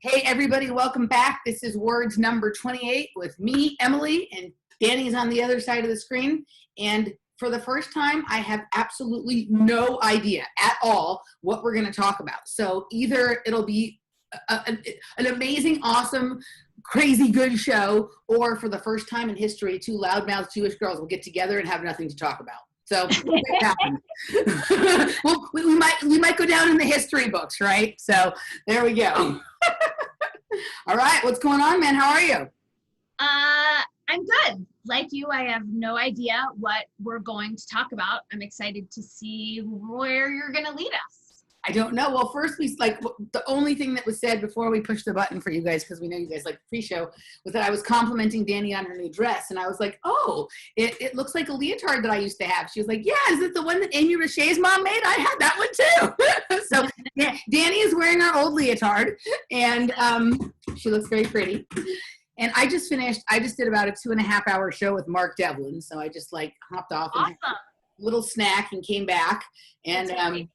Hey, everybody, welcome back. This is Words number 28 with me, Emily, and Danny's on the other side of the screen. And for the first time, I have absolutely no idea at all what we're going to talk about. So either it'll be an amazing, awesome, crazy good show, or for the first time in history, two loudmouth Jewish girls will get together and have nothing to talk about. So well, we might go down in the history books, right? So there we go. All right, what's going on, man? How are you? I'm good. Like you, I have no idea what we're going to talk about. I'm excited to see where you're going to lead us. I don't know. Well, first, the only thing that was said before we pushed the button for you guys, because we know you guys like the pre-show, was that I was complimenting Dani on her new dress. And I was like, oh, it looks like a leotard that I used to have. She was like, yeah, is it the one that Amy Richet's mom made? I had that one too. So yeah, Dani is wearing our old leotard, and she looks very pretty. And I just did about a 2.5-hour show with Mark Devlin. So I just like hopped off and had a little snack and came back. And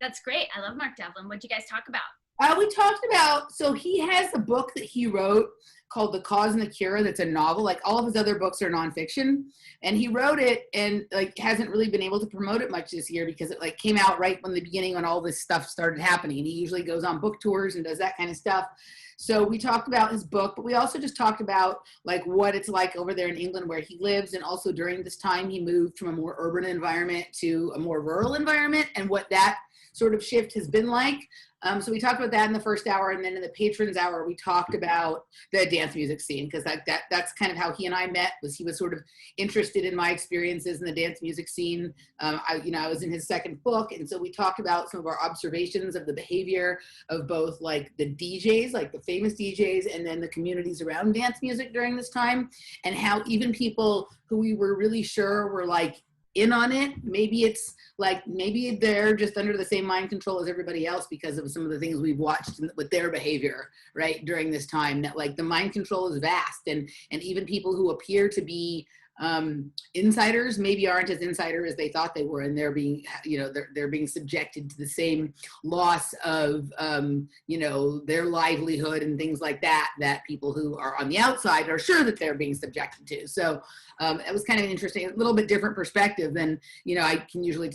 That's great. I love Mark Devlin. What'd you guys talk about? We talked about, so he has a book that he wrote called The Cause and the Cure. That's a novel. Like all of his other books are nonfiction, and he wrote it and like hasn't really been able to promote it much this year because it like came out right from the beginning when all this stuff started happening. And he usually goes on book tours and does that kind of stuff. So we talked about his book, but we also just talked about like what it's like over there in England where he lives. And also during this time, he moved from a more urban environment to a more rural environment and what that sort of shift has been like. So we talked about that in the first hour, and then in the patrons hour, we talked about the dance music scene because that's kind of how he and I met. He was sort of interested in my experiences in the dance music scene. I was in his second book, and so we talked about some of our observations of the behavior of both like the DJs, like the famous DJs, and then the communities around dance music during this time, and how even people who we were really sure were like in on it, maybe they're just under the same mind control as everybody else because of some of the things we've watched with their behavior right during this time, that like the mind control is vast, and even people who appear to be insiders maybe aren't as insider as they thought they were, and they're being they're being subjected to the same loss of their livelihood and things like that people who are on the outside are sure that they're being subjected to. So it was kind of interesting, a little bit different perspective than I can usually,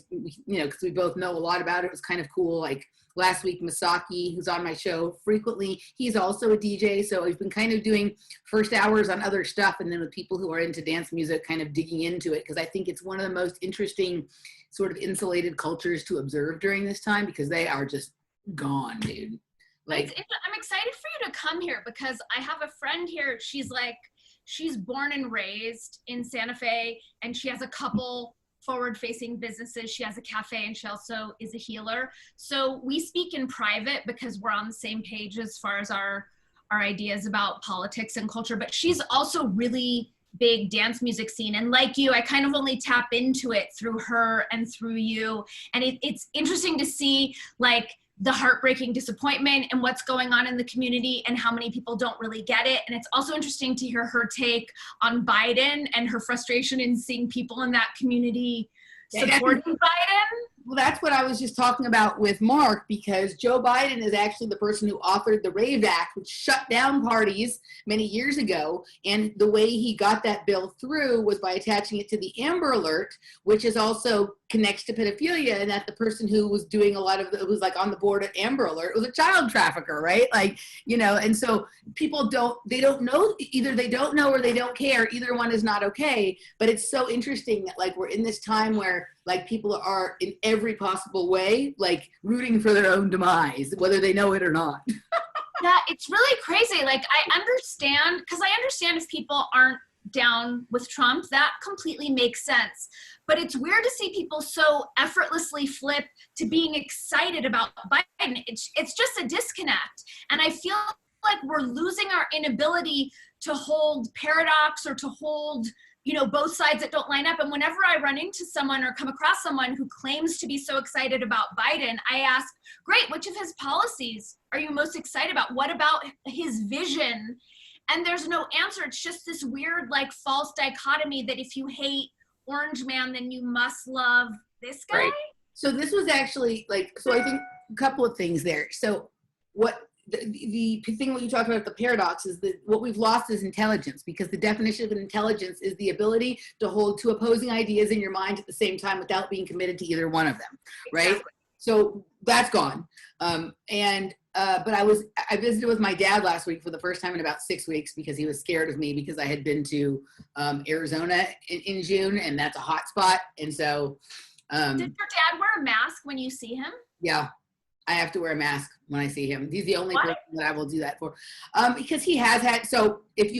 because we both know a lot about it. It was kind of cool. Like last week, Masaki, who's on my show frequently, he's also a DJ. So we've been kind of doing first hours on other stuff, and then with people who are into dance music, kind of digging into it, because I think it's one of the most interesting sort of insulated cultures to observe during this time, because they are just gone, dude. Like, I'm excited for you to come here because I have a friend here. She's born and raised in Santa Fe, and she has a couple forward-facing businesses. She has a cafe, and she also is a healer. So we speak in private because we're on the same page as far as our ideas about politics and culture. But she's also really big dance music scene. And like you, I kind of only tap into it through her and through you. And it's interesting to see like the heartbreaking disappointment and what's going on in the community and how many people don't really get it. And it's also interesting to hear her take on Biden and her frustration in seeing people in that community supporting Biden. Well, that's what I was just talking about with Mark, because Joe Biden is actually the person who authored the RAVE Act, which shut down parties many years ago. And the way he got that bill through was by attaching it to the Amber Alert, which is also connects to pedophilia, and that the person who was doing a lot of it was like on the board at Amber Alert was a child trafficker, right? Like, and so people don't know, either they don't know or they don't care. Either one is not okay. But it's so interesting that like we're in this time where like people are in every possible way like rooting for their own demise, whether they know it or not. Yeah, it's really crazy. Like I understand if people aren't down with Trump, that completely makes sense. But it's weird to see people so effortlessly flip to being excited about Biden. It's just a disconnect. And I feel like we're losing our inability to hold paradox or to hold, both sides that don't line up. And whenever I run into someone or come across someone who claims to be so excited about Biden, I ask, great, which of his policies are you most excited about? What about his vision? And there's no answer. It's just this weird, like, false dichotomy that if you hate Orange Man, then you must love this guy. Right. So this was actually I think a couple of things there. So what the thing what you talked about, the paradox, is that what we've lost is intelligence, because the definition of an intelligence is the ability to hold two opposing ideas in your mind at the same time without being committed to either one of them, right? Exactly. So that's gone. But I visited with my dad last week for the first time in about 6 weeks, because he was scared of me because I had been to Arizona in June, and that's a hot spot. And so Did your dad wear a mask when you see him? yeah, I have to wear a mask when I see him. He's the only Why? person that I will do that for. Because he has had, so if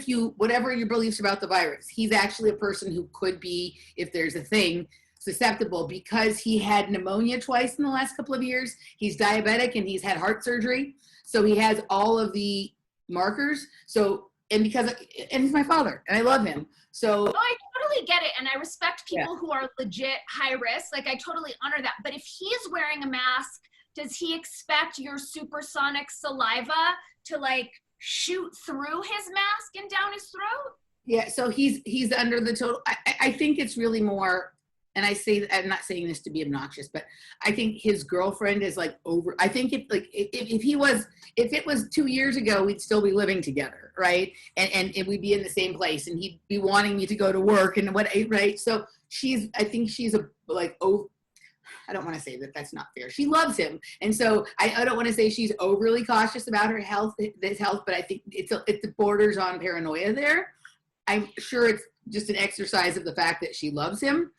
you, whatever your beliefs about the virus, he's actually a person who could be, if there's a thing, susceptible, because he had pneumonia twice in the last couple of years. He's diabetic and he's had heart surgery. So he has all of the markers. So, and he's my father and I love him. So I totally get it. And I respect people who are legit high risk. Like, I totally honor that. But if he's wearing a mask, does he expect your supersonic saliva to like shoot through his mask and down his throat? yeah, so he's under the total, I think it's really more, and I'm not saying this to be obnoxious, but I think his girlfriend is like over. I think if it was 2 years ago, we'd still be living together, right? And we'd be in the same place, and he'd be wanting me to go to work and right? So I think she's I don't want to say that that's not fair. She loves him. And so I don't want to say she's overly cautious about his health, but I think it's borders on paranoia there. I'm sure it's just an exercise of the fact that she loves him.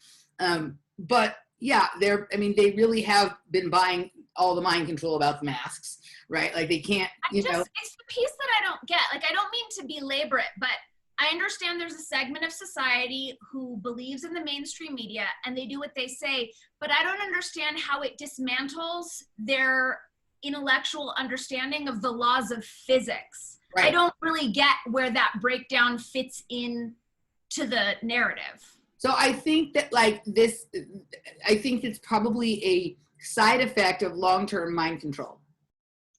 But yeah, they really have been buying all the mind control about the masks, right? Like they can't, it's the piece that I don't get. Like, I don't mean to belabor it, but I understand there's a segment of society who believes in the mainstream media and they do what they say, but I don't understand how it dismantles their intellectual understanding of the laws of physics. Right. I don't really get where that breakdown fits in to the narrative. So I think that I think it's probably a side effect of long-term mind control.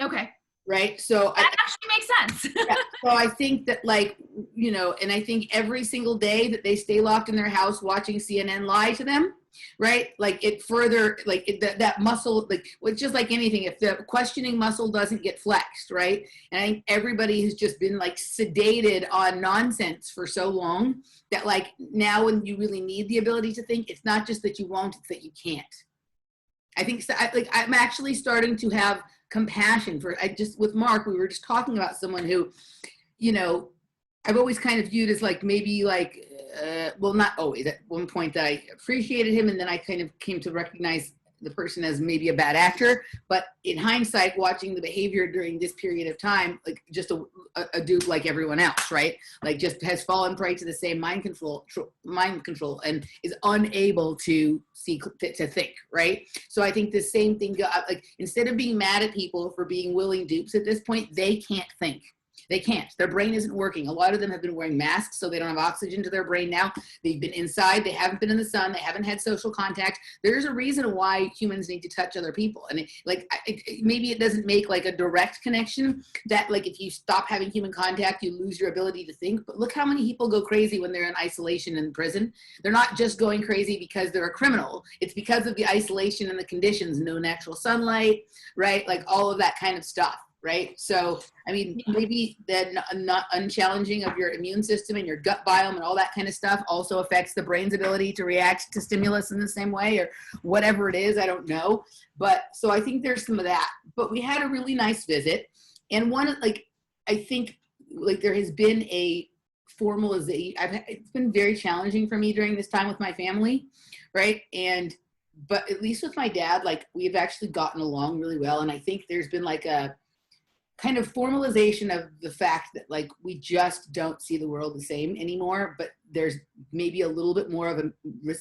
Okay. Right. So that actually makes sense. Yeah, so I think that and I think every single day that they stay locked in their house watching CNN lie to them, right? Like it further, that muscle, it's just like anything. If the questioning muscle doesn't get flexed, right? And I think everybody has just been sedated on nonsense for so long that now when you really need the ability to think, it's not just that you won't, it's that you can't. I think so. I'm actually starting to have compassion with Mark, we were just talking about someone who, I've always kind of viewed as well, not always. At one point that I appreciated him, and then I kind of came to recognize the person as maybe a bad actor. But in hindsight, watching the behavior during this period of time, just a dude like everyone else, right? Just has fallen prey to the same mind control, and is unable to to think, right? So I think the same thing, instead of being mad at people for being willing dupes at this point, they can't think. They can't. Their brain isn't working. A lot of them have been wearing masks, so they don't have oxygen to their brain now. They've been inside. They haven't been in the sun. They haven't had social contact. There's a reason why humans need to touch other people. And maybe it doesn't make a direct connection that if you stop having human contact, you lose your ability to think. But look how many people go crazy when they're in isolation in prison. They're not just going crazy because they're a criminal. It's because of the isolation and the conditions, no natural sunlight, right? All of that kind of stuff. Right. So, maybe the not unchallenging of your immune system and your gut biome and all that kind of stuff also affects the brain's ability to react to stimulus in the same way, or whatever it is. I don't know. But so I think there's some of that. But we had a really nice visit. And I think there has been a formalization. It's been very challenging for me during this time with my family. Right. But at least with my dad, we've actually gotten along really well. And I think there's been a kind of formalization of the fact that we just don't see the world the same anymore, but there's maybe a little bit more of a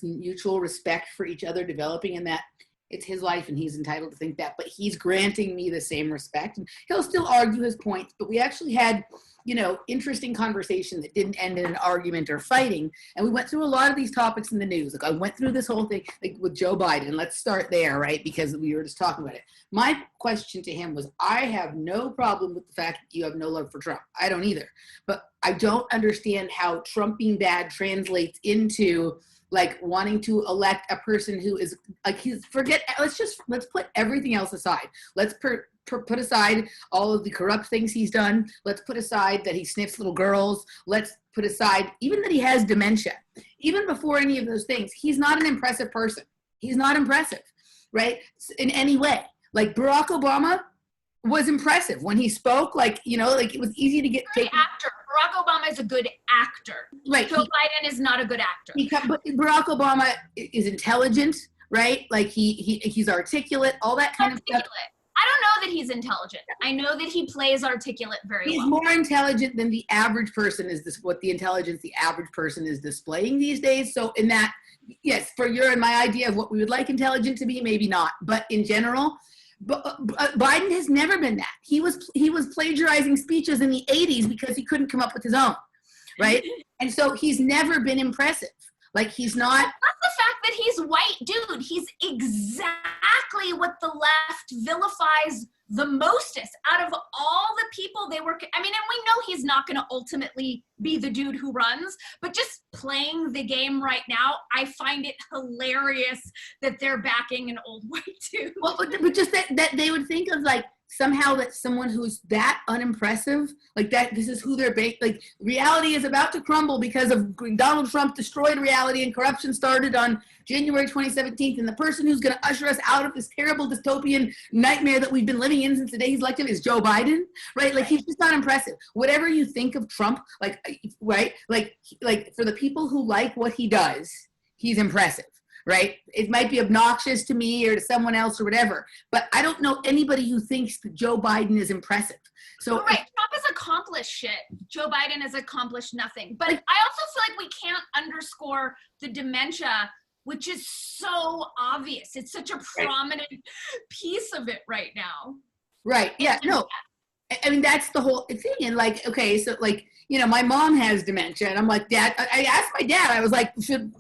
mutual respect for each other developing, in that it's his life and he's entitled to think that, but he's granting me the same respect, and he'll still argue his points. But we actually had interesting conversation that didn't end in an argument or fighting. And we went through a lot of these topics in the news. I went through this whole thing with Joe Biden. Let's start there, right? Because we were just talking about it. My question to him was, I have no problem with the fact that you have no love for Trump. I don't either. But I don't understand how Trump being bad translates into wanting to elect a person who is let's put everything else aside. Let's put aside all of the corrupt things he's done. Let's put aside that he sniffs little girls. Let's put aside even that he has dementia. Even before any of those things, he's not an impressive person. He's not impressive, right? In any way. Like Barack Obama was impressive when he spoke, like, you know, like it was easy to get taken. Actor. Barack Obama is a good actor. Right. Joe Biden is not a good actor. But Barack Obama is intelligent, right? Like he's articulate, all that kind of stuff. I don't know that he's intelligent. I know that he plays articulate very well. He's more intelligent than the average person is what the intelligence the average person is displaying these days. So in that, yes, for your and my idea of what we would like intelligent to be, maybe not. But in general, Biden has never been that. He was plagiarizing speeches in the 80s because he couldn't come up with his own, right? And so he's never been impressive. Like he's not. That's the fact that he's white, dude. He's exactly what the left vilifies the mostest out of all the people they were. I mean, and we know he's not going to ultimately be the dude who runs, but just playing the game right now, I find it hilarious that they're backing an old white dude. Well, but just that they would think of like somehow that someone who's that unimpressive, like that, this is who they're like reality is about to crumble because of Donald Trump destroyed reality and corruption started on January 2017. And the person who's going to usher us out of this terrible dystopian nightmare that we've been living in since the day he's elected is Joe Biden, right? Like he's just not impressive. Whatever you think of Trump, like, right? Like for the people who like what he does, he's impressive. Right? It might be obnoxious to me or to someone else or whatever, but I don't know anybody who thinks that Joe Biden is impressive. So right, Trump has accomplished shit. Joe Biden has accomplished nothing. But I also feel like we can't underscore the dementia, which is so obvious. It's such a prominent piece of it right now. Right. Yeah. No. I mean, that's the whole thing. And like, okay, so like, you know, my mom has dementia, and I'm like, Dad. I asked my dad. I was like, should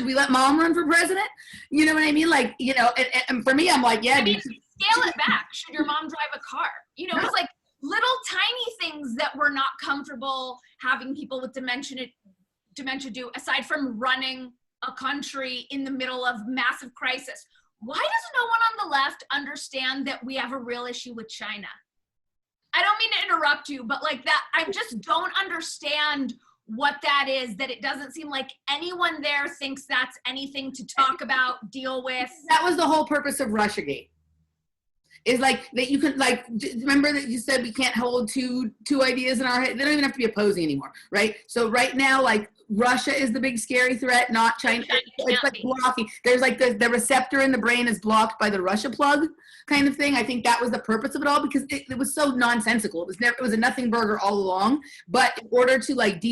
we let Mom run for president? You know what I mean? Like, you know, and for me, I'm like, yeah. I mean, scale it back. Should your mom drive a car? You know, it's like little tiny things that we're not comfortable having people with dementia do, aside from running a country in the middle of massive crisis. Why does no one on the left understand that we have a real issue with China? I don't mean to interrupt you, but like that, I just don't understand what that is, that it doesn't seem like anyone there thinks that's anything to talk about, deal with. That was the whole purpose of Russiagate. Is like that you can like, remember that you said we can't hold two ideas in our head. They don't even have to be opposing anymore, right? So right now, like Russia is the big scary threat, not China. It's like blocking. There's like the receptor in the brain is blocked by the Russia plug kind of thing. I think that was the purpose of it all because it was so nonsensical. It was a nothing burger all along. But in order to like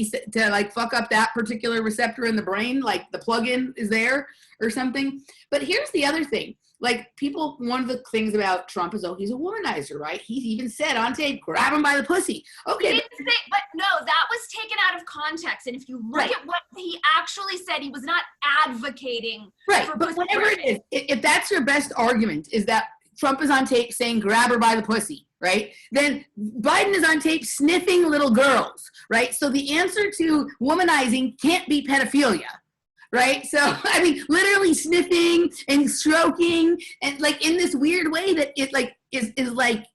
fuck up that particular receptor in the brain, like the plug-in is there or something. But here's the other thing. Like people, one of the things about Trump is, he's a womanizer, right? He's even said on tape, grab him by the pussy. Okay. But no, that was taken out of context. And if you look at what he actually said, he was not advocating. Right, but whatever it is, if that's your best argument, is that Trump is on tape saying, grab her by the pussy, right? Then Biden is on tape sniffing little girls, right? So the answer to womanizing can't be pedophilia. Right. So, I mean, literally sniffing and stroking and like in this weird way that it like is like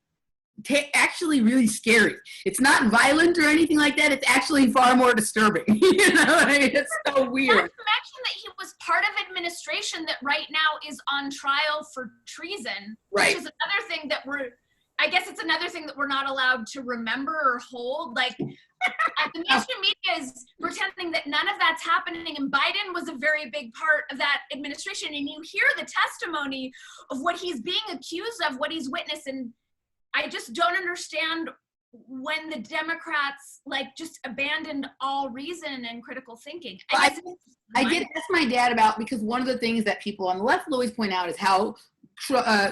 actually really scary. It's not violent or anything like that. It's actually far more disturbing. You know, I mean, it's so weird. Not to mention that he was part of administration that right now is on trial for treason. Right. Which is another thing that I guess it's another thing that we're not allowed to remember or hold. Like, the mainstream media is pretending that none of that's happening, and Biden was a very big part of that administration. And you hear the testimony of what he's being accused of, what he's witnessed, and I just don't understand when the Democrats like just abandoned all reason and critical thinking. I did ask my dad about, because one of the things that people on the left will always point out is how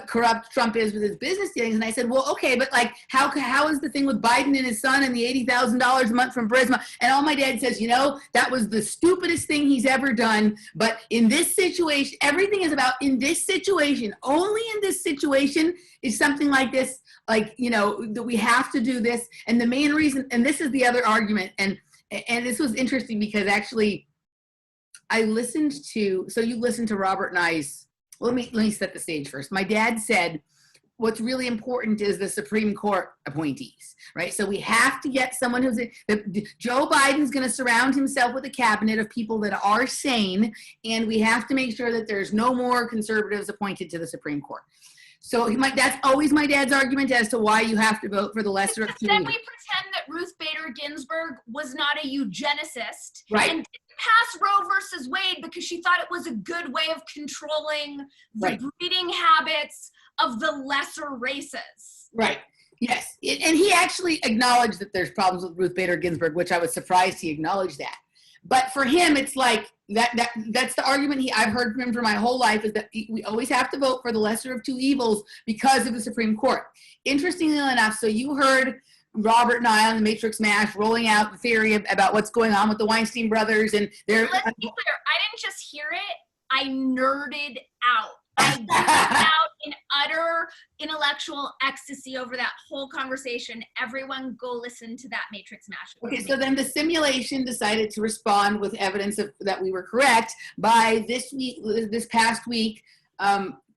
corrupt Trump is with his business dealings. And I said, well, okay, but like, how is the thing with Biden and his son and the $80,000 a month from Burisma? And all my dad says, you know, that was the stupidest thing he's ever done. But in this situation, everything is about in this situation, only in this situation is something like this, like, you know, that we have to do this. And the main reason, and this is the other argument, and this was interesting because actually I listened to, so you listened to Robert and I's. Let me set the stage first. My dad said what's really important is the Supreme Court appointees, right? So we have to get someone who's, Joe Biden's going to surround himself with a cabinet of people that are sane, and we have to make sure that there's no more conservatives appointed to the Supreme Court. So that's always my dad's argument as to why you have to vote for the lesser of two Then evils. we pretend that Ruth Bader Ginsburg was not a eugenicist, right? And didn't pass Roe versus Wade because she thought it was a good way of controlling the right. breeding habits of the lesser races. Right. Yes. And he actually acknowledged that there's problems with Ruth Bader Ginsburg, which I was surprised he acknowledged that. But for him, it's like that's the argument I've heard from him for my whole life, is that we always have to vote for the lesser of two evils because of the Supreme Court. Interestingly enough, so you heard Robert Nile and the Matrix Mash rolling out the theory about what's going on with the Weinstein brothers, and they're. Let's be clear. I didn't just hear it. I nerded out. I geeked out in utter intellectual ecstasy over that whole conversation. Everyone go listen to that Matrix Mash. Okay, so then the simulation decided to respond with evidence that we were correct by this past week.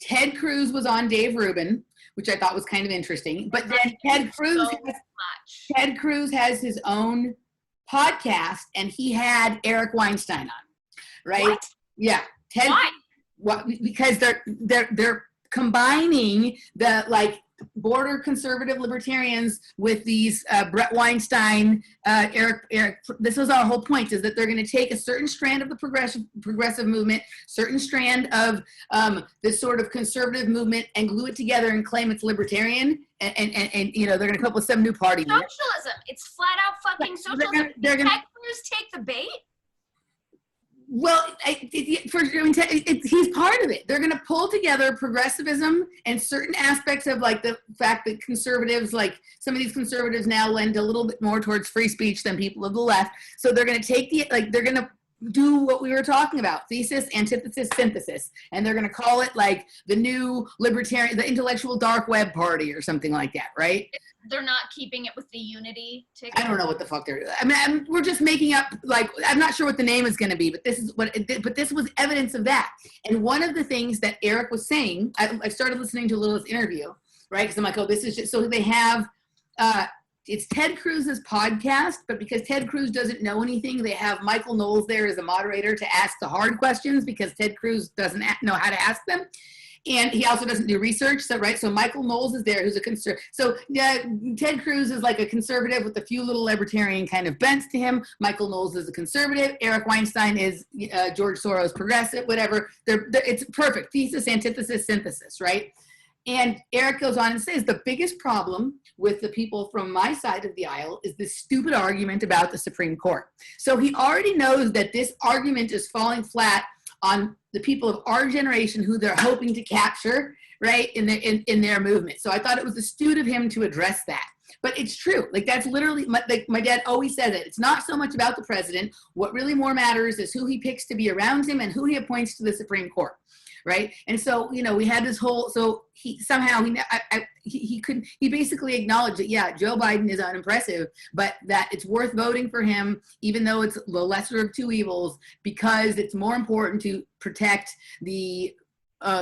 Ted Cruz was on Dave Rubin, which I thought was kind of interesting. But then Ted Cruz has his own podcast, and he had Eric Weinstein on, right? What? Yeah. Why? Because they're combining the border conservative libertarians with these Brett Weinstein, Eric. This was our whole point, is that they're going to take a certain strand of the progressive movement, certain strand of this sort of conservative movement, and glue it together and claim it's libertarian. And you know, they're going to come up with some new party. Socialism. It's flat out fucking socialism. Did Ted Cruz take the bait? Well, he's part of it. They're going to pull together progressivism and certain aspects of the fact that conservatives, some of these conservatives now lend a little bit more towards free speech than people of the left. So they're going to take they're going to do what we were talking about, thesis, antithesis, synthesis. And they're going to call it the new libertarian, the intellectual dark web party or something like that, right? They're not keeping it with the unity ticket. I don't know what the fuck they're doing. I mean, we're just making up, I'm not sure what the name is going to be, but this was evidence of that. And one of the things that Eric was saying, I started listening to a little of his interview, right? Because I'm like, oh, this is just, so they have, it's Ted Cruz's podcast, but because Ted Cruz doesn't know anything, they have Michael Knowles there as a moderator to ask the hard questions because Ted Cruz doesn't know how to ask them. And he also doesn't do research, so Michael Knowles is there, who's a conservative. So Ted Cruz is a conservative with a few little libertarian kind of bents to him. Michael Knowles is a conservative. Eric Weinstein is George Soros progressive, whatever. It's perfect. Thesis, antithesis, synthesis, right? And Eric goes on and says, the biggest problem with the people from my side of the aisle is this stupid argument about the Supreme Court. So he already knows that this argument is falling flat on the people of our generation who they're hoping to capture, right, in their movement. So I thought it was astute of him to address that. But it's true. That's literally, my dad always says it. It's not so much about the president. What really more matters is who he picks to be around him and who he appoints to the Supreme Court, right? And so, we had this whole, so he somehow, he basically acknowledged that, yeah, Joe Biden is unimpressive, but that it's worth voting for him, even though it's the lesser of two evils, because it's more important to protect the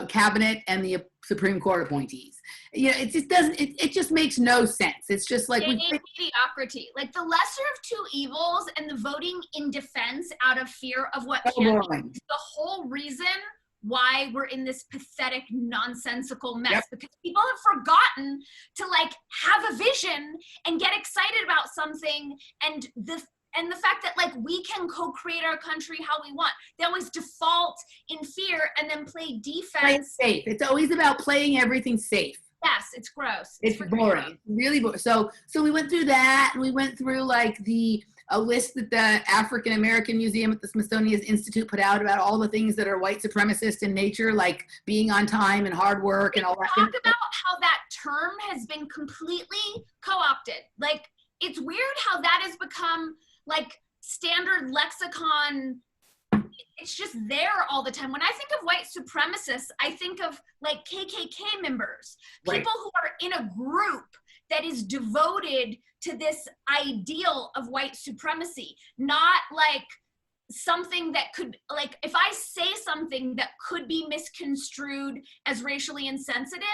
cabinet and the Supreme Court appointees. It just makes no sense. It's just mediocrity. The lesser of two evils and the voting in defense out of fear of what can be the whole reason why we're in this pathetic, nonsensical mess. Yep. Because people have forgotten to have a vision and get excited about something, and the fact that we can co-create our country how we want. They always default in fear and then play defense. Play it safe. It's always about playing everything safe. Yes, it's gross. It's boring. It's really boring. So we went through that, and we went through a list that the African American Museum at the Smithsonian Institute put out about all the things that are white supremacist in nature, like being on time and hard work and all that. Talk about how that term has been completely co-opted. It's weird how that has become standard lexicon. It's just there all the time. When I think of white supremacists, I think of KKK members, people who are in a group that is devoted to this ideal of white supremacy, not something that could, if I say something that could be misconstrued as racially insensitive,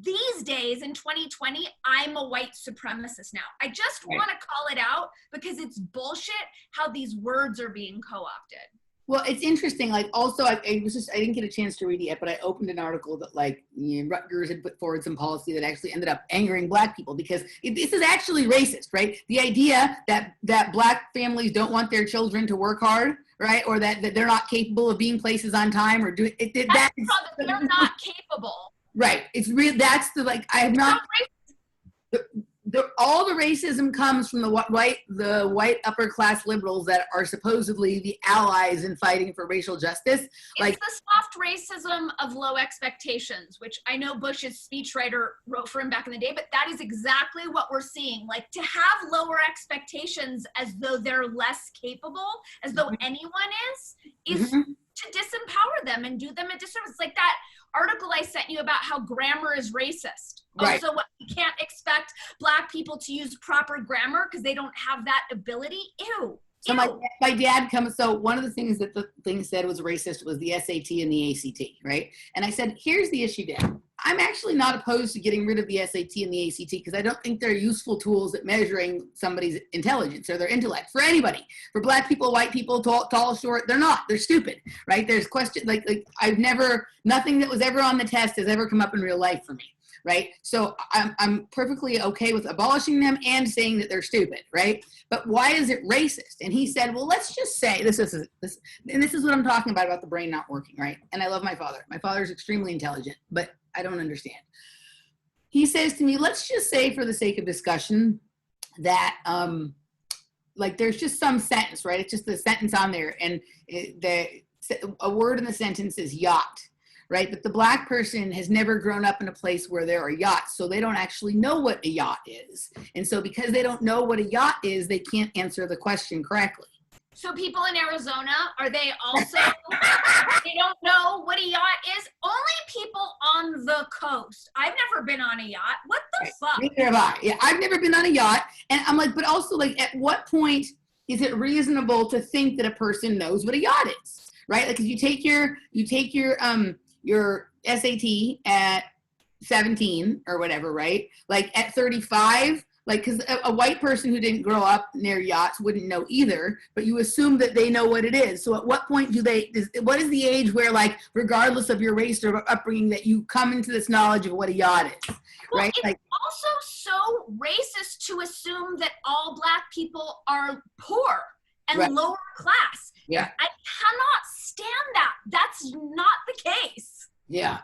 these days in 2020, I'm a white supremacist now. I just want to call it out because it's bullshit how these words are being co-opted. Well, it's interesting. Like, also, I didn't get a chance to read it yet, but I opened an article that, like, Rutgers had put forward some policy that actually ended up angering Black people because this is actually racist, right? The idea that Black families don't want their children to work hard, right, or that they're not capable of being places on time or doing it. They're not capable. Right. It's real. That's the, like, I'm not. All the racism comes from the white upper class liberals that are supposedly the allies in fighting for racial justice. It's the soft racism of low expectations, which I know Bush's speechwriter wrote for him back in the day, but that is exactly what we're seeing. Like, to have lower expectations as though they're less capable, as though anyone is to disempower them and do them a disservice. It's like that article I sent you about how grammar is racist. Right. So what, you can't expect Black people to use proper grammar because they don't have that ability? Ew. So my dad comes, so one of the things that the thing said was racist was the SAT and the ACT, right? And I said, here's the issue, Dad. I'm actually not opposed to getting rid of the SAT and the ACT because I don't think they're useful tools at measuring somebody's intelligence or their intellect for anybody. For Black people, white people, tall, short, they're not. They're stupid, right? There's questions, like nothing that was ever on the test has ever come up in real life for me. Right? So I'm perfectly okay with abolishing them and saying that they're stupid, right? But why is it racist? And he said, well, let's just say this is what I'm talking about the brain not working, right? And I love my father. My father's extremely intelligent, but I don't understand. He says to me, let's just say for the sake of discussion that like there's just some sentence, right? It's just the sentence on there and a word in the sentence is yacht. Right? But the Black person has never grown up in a place where there are yachts, so they don't actually know what a yacht is. And so because they don't know what a yacht is, they can't answer the question correctly. So people in Arizona, are they also, they don't know what a yacht is? Only people on the coast. I've never been on a yacht. What the fuck? Neither have I. Yeah, I've never been on a yacht. And I'm like, but also, like, at what point is it reasonable to think that a person knows what a yacht is? Right? Like, if you take your SAT at 17 or whatever, right? Like at 35, like, because a white person who didn't grow up near yachts wouldn't know either, but you assume that they know what it is. So at what point what is the age where, like, regardless of your race or upbringing, that you come into this knowledge of what a yacht is, right? It's like, also so racist to assume that all Black people are poor and lower class. Yeah. I cannot stand that. That's not the case. Yeah.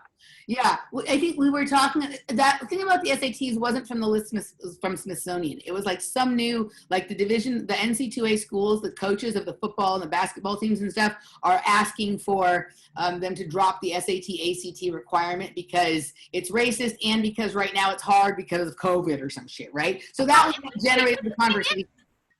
Yeah. I think we were talking, that thing about the SATs wasn't from the list from Smithsonian. It was like some new, like the NC2A schools, the coaches of the football and the basketball teams and stuff are asking for them to drop the SAT, ACT requirement because it's racist and because right now it's hard because of COVID or some shit, right? So that was what generated the conversation.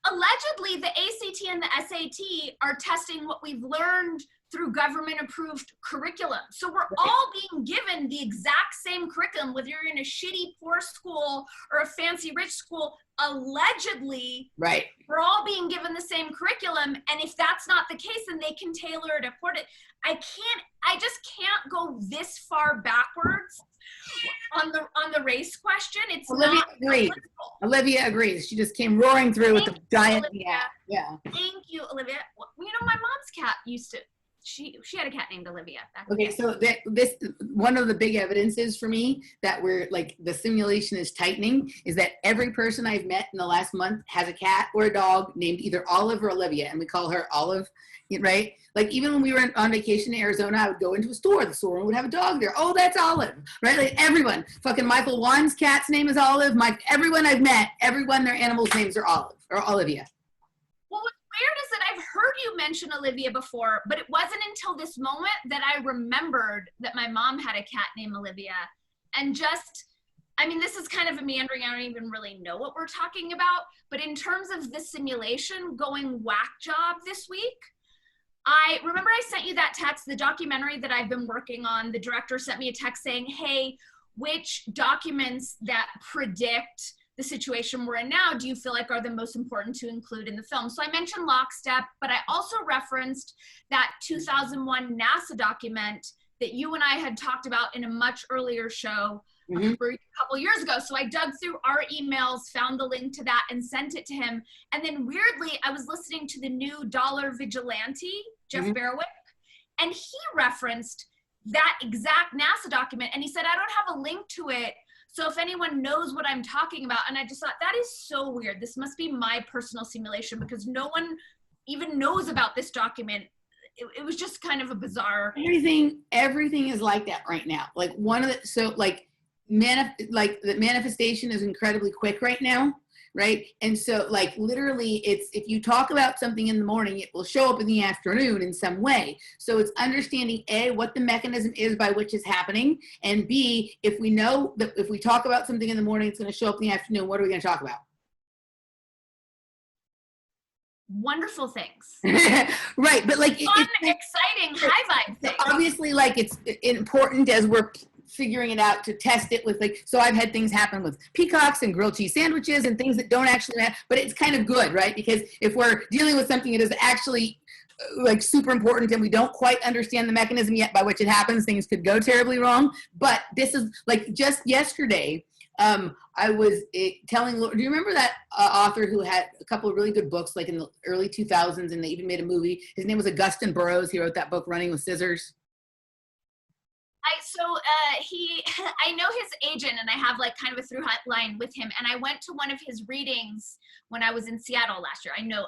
Allegedly, the ACT and the SAT are testing what we've learned through government-approved curriculum. So we're all being given the exact same curriculum, whether you're in a shitty, poor school or a fancy, rich school. Allegedly, we're all being given the same curriculum. And if that's not the case, then they can tailor it accordingly. I just can't go this far backwards on the race question. It's Olivia agrees. Olivia agrees. She just came roaring through with the giant. Yeah. Thank you, Olivia. You know, my mom's cat used to. She had a cat named Olivia. Okay, so this one of the big evidences for me that we're like the simulation is tightening is that every person I've met in the last month has a cat or a dog named either Olive or Olivia, and we call her Olive, right? Like even when we were on vacation in Arizona, I would go into a store. The store would have a dog there. Oh, that's Olive, right? Like everyone. Fucking Michael Wan's cat's name is Olive. Everyone I've met, their animals' names are Olive or Olivia. Well, what's weird is that I've heard you mention Olivia before, but it wasn't until this moment that I remembered that my mom had a cat named Olivia. And this is kind of a meandering, I don't even really know what we're talking about, but in terms of the simulation going whack job this week, I remember I sent you that text, the documentary that I've been working on. The director sent me a text saying, hey, which documents that predict the situation we're in now do you feel like are the most important to include in the film? So I mentioned Lockstep, but I also referenced that 2001 NASA document that you and I had talked about in a much earlier show Mm-hmm. a couple years ago. So I dug through our emails, found the link to that, and sent it to him. And then weirdly, I was listening to the new Dollar Vigilante, Jeff Mm-hmm. Barrowick, and he referenced that exact NASA document. And he said, I don't have a link to it, so if anyone knows what I'm talking about. And I just thought, that is so weird. This must be my personal simulation, because no one even knows about this document. It was just kind of a bizarre. Everything is like that right now. Like the manifestation is incredibly quick right now, right? And so like literally it's, if you talk about something in the morning, it will show up in the afternoon in some way. So it's understanding A, what the mechanism is by which it's happening, and B, if we know that if we talk about something in the morning, it's going to show up in the afternoon, what are we going to talk about? Wonderful things. Right, but like fun, exciting, high vibe things. Obviously, like it's important as we're figuring it out to test it with, like, so I've had things happen with peacocks and grilled cheese sandwiches and things that don't actually matter, but it's kind of good, right? Because if we're dealing with something that is actually like super important and we don't quite understand the mechanism yet by which it happens, things could go terribly wrong. But this is like just yesterday, I was telling, do you remember that author who had a couple of really good books like in the early 2000s, and they even made a movie? His name was Augustin Burroughs. He wrote that book, Running with Scissors. I know his agent, and I have like kind of a through line with him, and I went to one of his readings when I was in Seattle last year. I know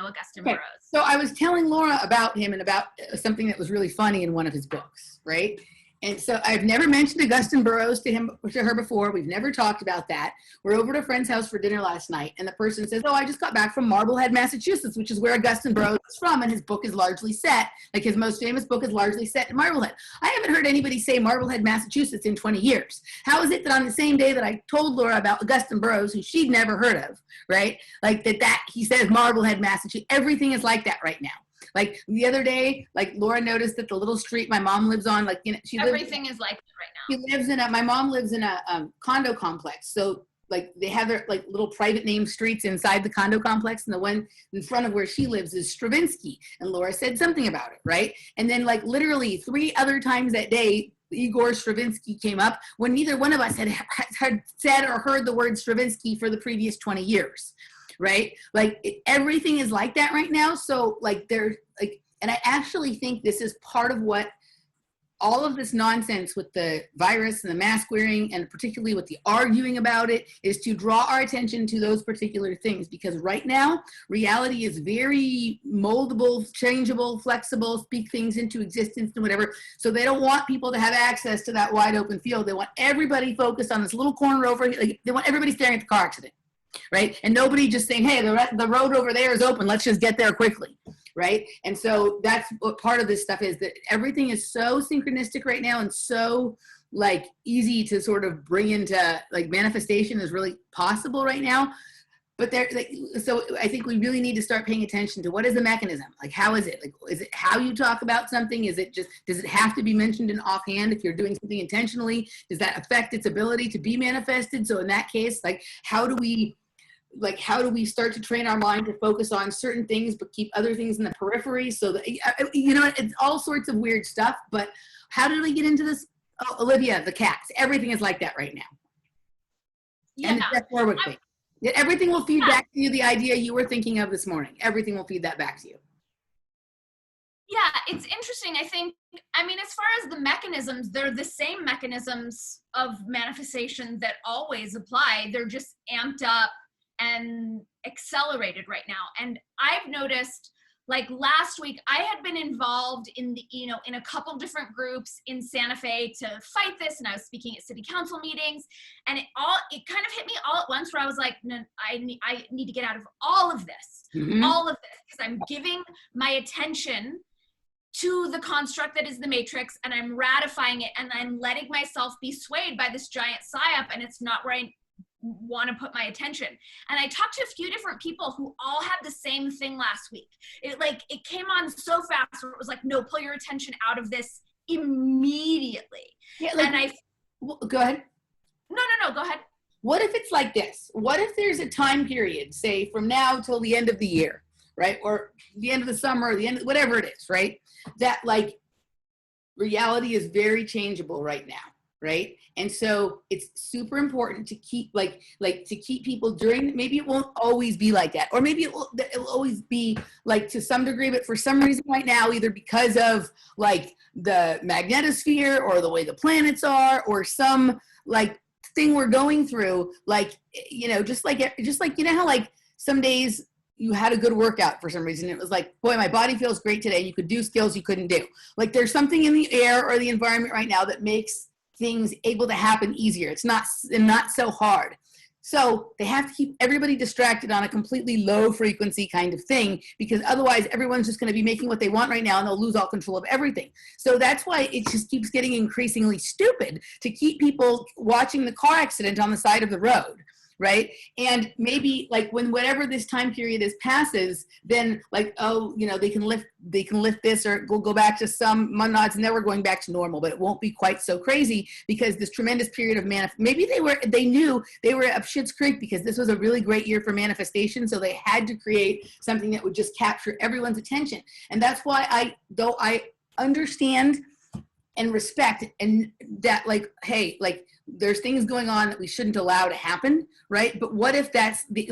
Augustin Burroughs. So I was telling Laura about him and about something that was really funny in one of his books, right? And so I've never mentioned Augustin Burroughs to her before. We've never talked about that. We're over at a friend's house for dinner last night, and the person says, oh, I just got back from Marblehead, Massachusetts, which is where Augustin Burroughs is from, and his book is largely set, like his most famous book is largely set in Marblehead. I haven't heard anybody say Marblehead, Massachusetts in 20 years. How is it that on the same day that I told Laura about Augustin Burroughs, who she'd never heard of, right, like that he says Marblehead, Massachusetts, everything is like that right now. Like the other day, like Laura noticed that the little street my mom lives on, like, you know, everything is like that right now. My mom lives in a condo complex. So like they have their like little private name streets inside the condo complex. And the one in front of where she lives is Stravinsky. And Laura said something about it, right? And then like literally 3 other times that day, Igor Stravinsky came up when neither one of us had said or heard the word Stravinsky for the previous 20 years. Right? Like everything is like that right now. So like there's like, and I actually think this is part of what all of this nonsense with the virus and the mask wearing, and particularly with the arguing about it, is to draw our attention to those particular things. Because right now, reality is very moldable, changeable, flexible, speak things into existence and whatever. So they don't want people to have access to that wide open field. They want everybody focused on this little corner over here. Like, they want everybody staring at the car accident. Right? And nobody just saying, hey, the road over there is open. Let's just get there quickly. Right? And so that's what part of this stuff is, that everything is so synchronistic right now and so like easy to sort of bring into like manifestation is really possible right now. But there, like, so I think we really need to start paying attention to what is the mechanism? Like, how is it? Like, is it how you talk about something? Is it just, does it have to be mentioned in offhand if you're doing something intentionally? Does that affect its ability to be manifested? So in that case, like, how do we start to train our mind to focus on certain things but keep other things in the periphery? So that, you know, it's all sorts of weird stuff. But how did we get into this? Oh, Olivia, the cats. Everything is like that right now. Yeah. And the forward thing. Everything will feed back to you the idea you were thinking of this morning. Everything will feed that back to you. Yeah, it's interesting. I mean, as far as the mechanisms, they're the same mechanisms of manifestation that always apply. They're just amped up and accelerated right now. And I've noticed, like last week, I had been involved in the, you know, in a couple different groups in Santa Fe to fight this, and I was speaking at city council meetings, and it kind of hit me all at once, where I was like, no, I need to get out of all of this, because I'm giving my attention to the construct that is the matrix, and I'm ratifying it, and I'm letting myself be swayed by this giant psyop, and it's not where I want to put my attention. And I talked to a few different people who all had the same thing last week. It came on so fast where it was like, no, pull your attention out of this immediately. Yeah, like, and go ahead. No, go ahead. What if it's like this? What if there's a time period, say from now till the end of the year, right? Or the end of the summer, or the end of whatever it is, right? That like reality is very changeable right now. right? And so it's super important to keep to keep people during, maybe it won't always be like that, or maybe it'll always be like to some degree, but for some reason right now, either because of like the magnetosphere or the way the planets are, or some like thing we're going through, like, you know, just like, you know how like some days you had a good workout for some reason. It was like, boy, my body feels great today. You could do skills you couldn't do. Like there's something in the air or the environment right now that makes things able to happen easier. It's not so hard. So they have to keep everybody distracted on a completely low frequency kind of thing, because otherwise everyone's just going to be making what they want right now and they'll lose all control of everything. So that's why it just keeps getting increasingly stupid to keep people watching the car accident on the side of the road. Right. And maybe like when whatever this time period is passes, then like, oh, you know, they can lift this, or we'll go back to some odds, never going back to normal, but it won't be quite so crazy, because this tremendous period of maybe they knew they were up Schitt's Creek because this was a really great year for manifestation. So they had to create something that would just capture everyone's attention. And that's why I understand and respect, and that like, hey, like there's things going on that we shouldn't allow to happen, right? But what if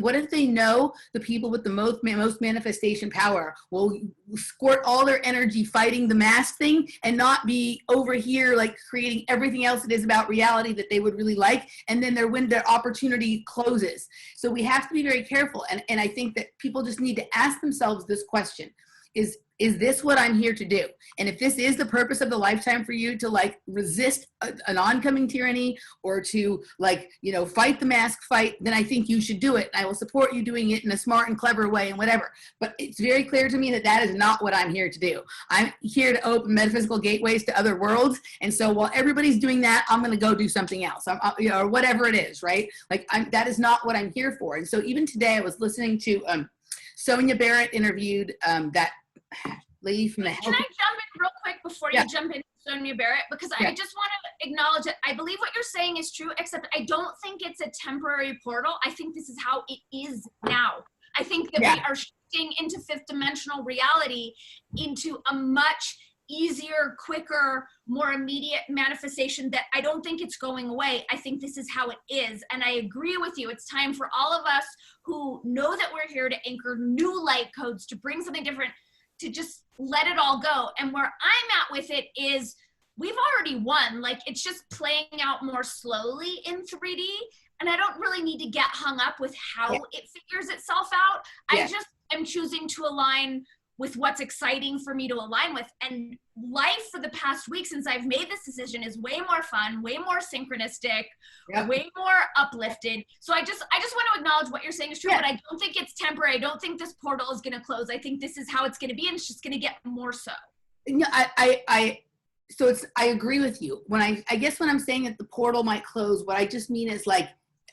what if they know the people with the most manifestation power will squirt all their energy fighting the mask thing and not be over here like creating everything else that is about reality that they would really like, and then their opportunity closes. So we have to be very careful, and I think that people just need to ask themselves this question: is this what I'm here to do? And if this is the purpose of the lifetime for you, to like resist an oncoming tyranny, or to like, you know, fight the mask fight, then I think you should do it. I will support you doing it in a smart and clever way and whatever. But it's very clear to me that that is not what I'm here to do. I'm here to open metaphysical gateways to other worlds. And so while everybody's doing that, I'm going to go do something else, you know, or whatever it is, right? Like that is not what I'm here for. And so even today I was listening to Sonia Barrett interviewed that lady from the health. Can I jump in real quick before you jump in, Sonia Barrett? Because I just want to acknowledge that I believe what you're saying is true, except I don't think it's a temporary portal. I think this is how it is now. I think that we are shifting into fifth dimensional reality, into a much easier, quicker, more immediate manifestation that I don't think it's going away. I think this is how it is. And I agree with you. It's time for all of us who know that we're here to anchor new light codes, to bring something different, to just let it all go. And where I'm at with it is we've already won. Like it's just playing out more slowly in 3D. And I don't really need to get hung up with how it figures itself out. I just am choosing to align with what's exciting for me to align with. And life for the past week since I've made this decision is way more fun, way more synchronistic, way more uplifted. So I just want to acknowledge what you're saying is true, but I don't think it's temporary. I don't think this portal is going to close. I think this is how it's going to be, and it's just going to get more so. No, I agree with you. When I guess when I'm saying that the portal might close, what I just mean is like,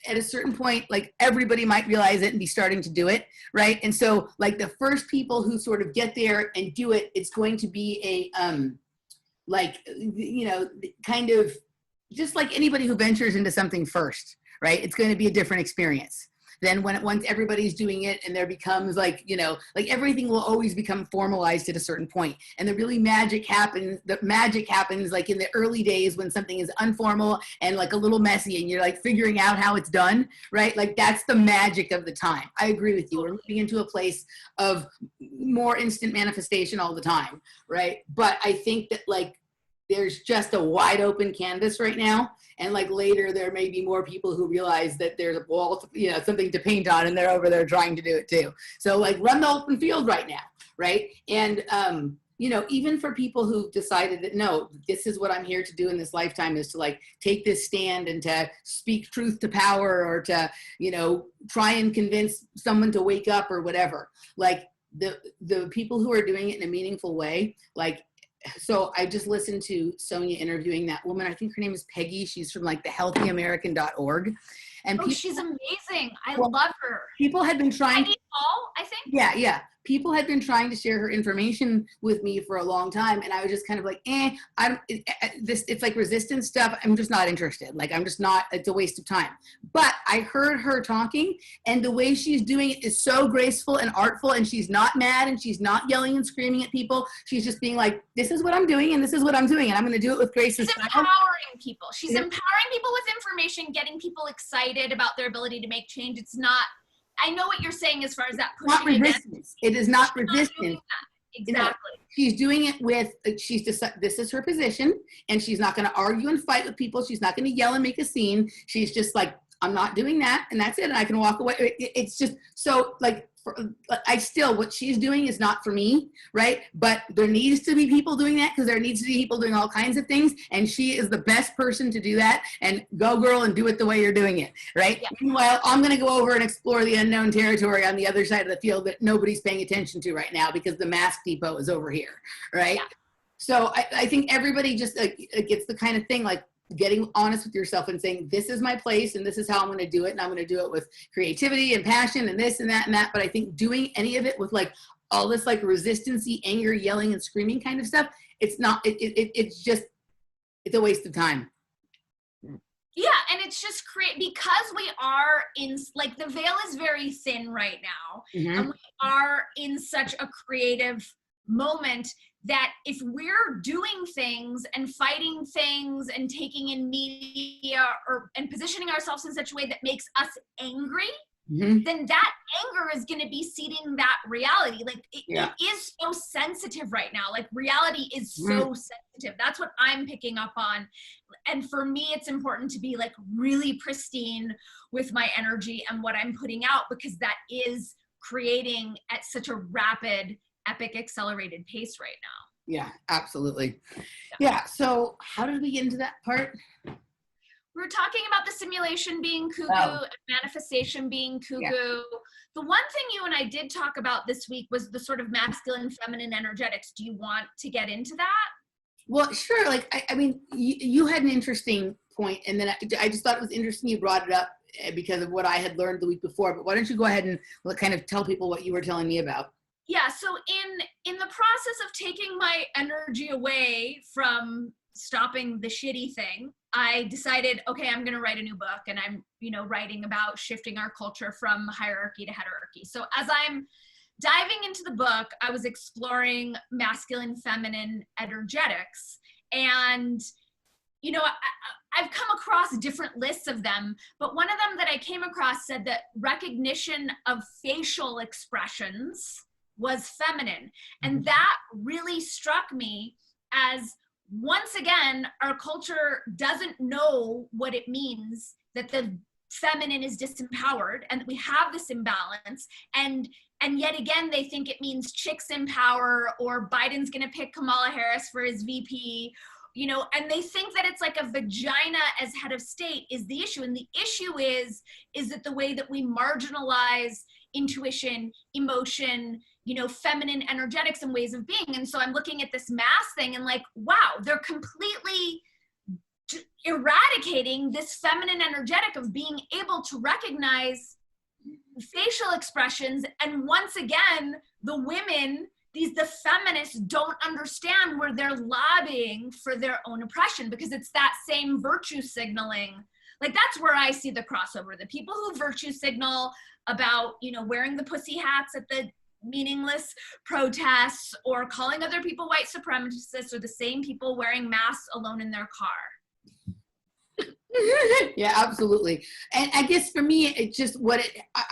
at a certain point, like everybody might realize it and be starting to do it, right? And so like the first people who sort of get there and do it, it's going to be a, like, you know, kind of just like anybody who ventures into something first, right? It's going to be a different experience than once everybody's doing it, and there becomes like, you know, like everything will always become formalized at a certain point. And the magic happens like in the early days when something is informal and like a little messy and you're like figuring out how it's done, right? Like that's the magic of the time. I agree with you. We're moving into a place of more instant manifestation all the time, right? But I think that like there's just a wide open canvas right now. And like later there may be more people who realize that there's a wall, you know, something to paint on, and they're over there trying to do it too. So like run the open field right now, right? And, you know, even for people who decided that, no, this is what I'm here to do in this lifetime, is to like take this stand and to speak truth to power, or to, you know, try and convince someone to wake up or whatever. Like the people who are doing it in a meaningful way, like, so I just listened to Sonia interviewing that woman. I think her name is Peggy. She's from like the healthyamerican.org. And she's amazing. I love her. People had been trying. Peggy Hall, I think. Yeah. people had been trying to share her information with me for a long time. And I was just kind of like, it's like resistance stuff. I'm just not interested. Like, I'm just not, it's a waste of time. But I heard her talking, and the way she's doing it is so graceful and artful, and she's not mad, and she's not yelling and screaming at people. She's just being like, this is what I'm doing, and this is what I'm doing, and I'm going to do it with grace. She's empowering people. She's empowering people with information, getting people excited about their ability to make change. It's not, I know what you're saying as far as that pushing not resistance. It is not resistance. Exactly. She's doing it with, she's decided this is her position, and she's not going to argue and fight with people. She's not going to yell and make a scene. She's just like, I'm not doing that, and that's it, and I can walk away. It's just so like, what she's doing is not for me, right? But there needs to be people doing that, because there needs to be people doing all kinds of things, and she is the best person to do that. And go, girl, and do it the way you're doing it, right? Yeah. Meanwhile, I'm going to go over and explore the unknown territory on the other side of the field that nobody's paying attention to right now, because the mask depot is over here, right? Yeah. So I think everybody just gets the kind of thing, like, getting honest with yourself and saying, this is my place, and this is how I'm going to do it, and I'm going to do it with creativity and passion and this and that and that. But I think doing any of it with like all this like resistance-y, anger, yelling and screaming kind of stuff, it's not, it's just, it's a waste of time. Yeah, and it's just because we are in, like, the veil is very thin right now, and we are in such a creative moment that if we're doing things and fighting things and taking in media and positioning ourselves in such a way that makes us angry, then that anger is going to be seeding that reality. Like, it is so sensitive right now. Like, reality is so sensitive. That's what I'm picking up on. And for me, it's important to be like really pristine with my energy and what I'm putting out, because that is creating at such a rapid, epic, accelerated pace right now. Yeah, absolutely. Yeah. So how did we get into that part? We were talking about the simulation being cuckoo and manifestation being cuckoo. Yeah. The one thing you and I did talk about this week was the sort of masculine, feminine energetics. Do you want to get into that? Well, sure. Like, I mean, you had an interesting point, and then I just thought it was interesting you brought it up because of what I had learned the week before. But why don't you go ahead and kind of tell people what you were telling me about? Yeah, so in the process of taking my energy away from stopping the shitty thing, I decided, okay, I'm going to write a new book, and I'm, writing about shifting our culture from hierarchy to heterarchy. So as I'm diving into the book, I was exploring masculine, feminine energetics, and I've come across different lists of them, but one of them that I came across said that recognition of facial expressions was feminine. And that really struck me as, once again, our culture doesn't know what it means that the feminine is disempowered and that we have this imbalance. And yet again, they think it means chicks in power, or Biden's going to pick Kamala Harris for his VP, and they think that it's like a vagina as head of state is the issue. And the issue is that the way that we marginalize intuition, emotion, feminine energetics and ways of being. And so I'm looking at this mass thing and like, wow, they're completely eradicating this feminine energetic of being able to recognize facial expressions. And once again, the women, the feminists don't understand where they're lobbying for their own oppression, because it's that same virtue signaling. Like, that's where I see the crossover. The people who virtue signal about, wearing the pussy hats at the meaningless protests or calling other people white supremacists are the same people wearing masks alone in their car. Yeah, absolutely. And I guess for me, it just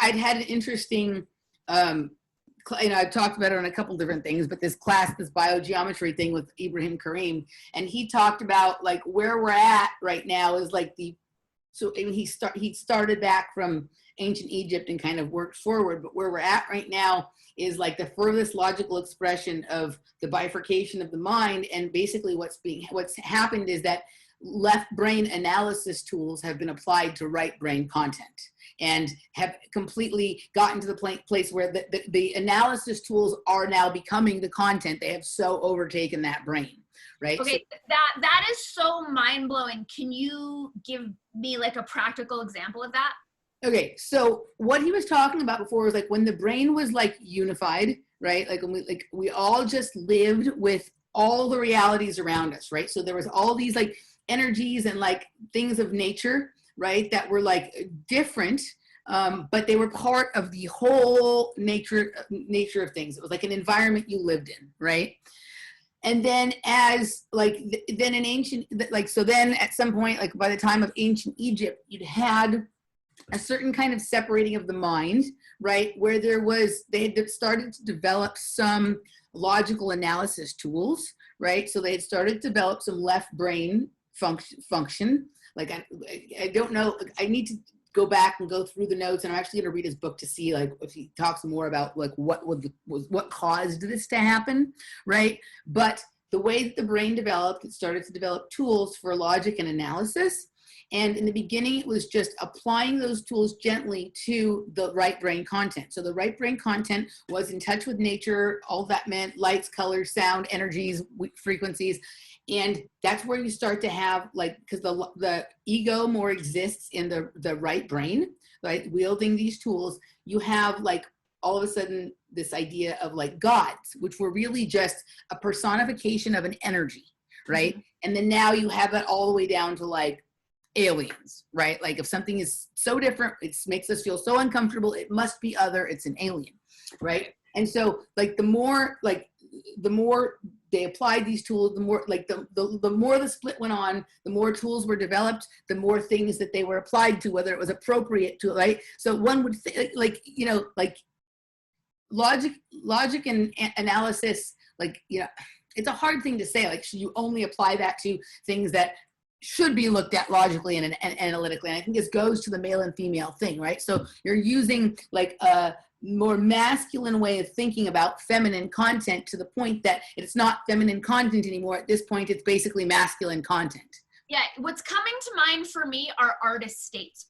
I'd had an interesting, I've talked about it on a couple different things, but this biogeometry thing with Ibrahim Karim, and he talked about like where we're at right now is like he started back from ancient Egypt and kind of worked forward, but where we're at right now is like the furthest logical expression of the bifurcation of the mind. And basically what's happened is that left brain analysis tools have been applied to right brain content and have completely gotten to the place where the analysis tools are now becoming the content. They have so overtaken that brain, right? Okay, so that is so mind-blowing. Can you give me like a practical example of that? Okay, so what he was talking about before was like when the brain was like unified, right? Like when we all just lived with all the realities around us, right? So there was all these like energies and like things of nature, right, that were like different, but they were part of the whole nature of things. It was like an environment you lived in, right? And then as like then in ancient, like, so then at some point, like by the time of ancient Egypt, you'd had a certain kind of separating of the mind, right, where they had started to develop some logical analysis tools, right? So they had started to develop some left brain function. Like I don't know, I need to go back and go through the notes, and I'm actually going to read his book to see like if he talks more about like what caused this to happen, right? But the way that the brain developed, it started to develop tools for logic and analysis. And in the beginning, it was just applying those tools gently to the right brain content. So the right brain content was in touch with nature. All that meant lights, colors, sound, energies, frequencies. And that's where you start to have like, because the ego more exists in the right brain, right? Wielding these tools, you have like all of a sudden this idea of like gods, which were really just a personification of an energy, right? Mm-hmm. And then now you have that all the way down to like aliens, right? Like if something is so different, it makes us feel so uncomfortable, it must be other, it's an alien, right? And so like the more they applied these tools, the more like the more the split went on, the more tools were developed, the more things that they were applied to, whether it was appropriate to, right? So one would think like, you know, like logic and analysis, like, you know, it's a hard thing to say, like, should you only apply that to things that should be looked at logically and analytically? And I think this goes to the male and female thing, right? So you're using like a more masculine way of thinking about feminine content to the point that it's not feminine content anymore. At this point, it's basically masculine content. Yeah, what's coming to mind for me are artist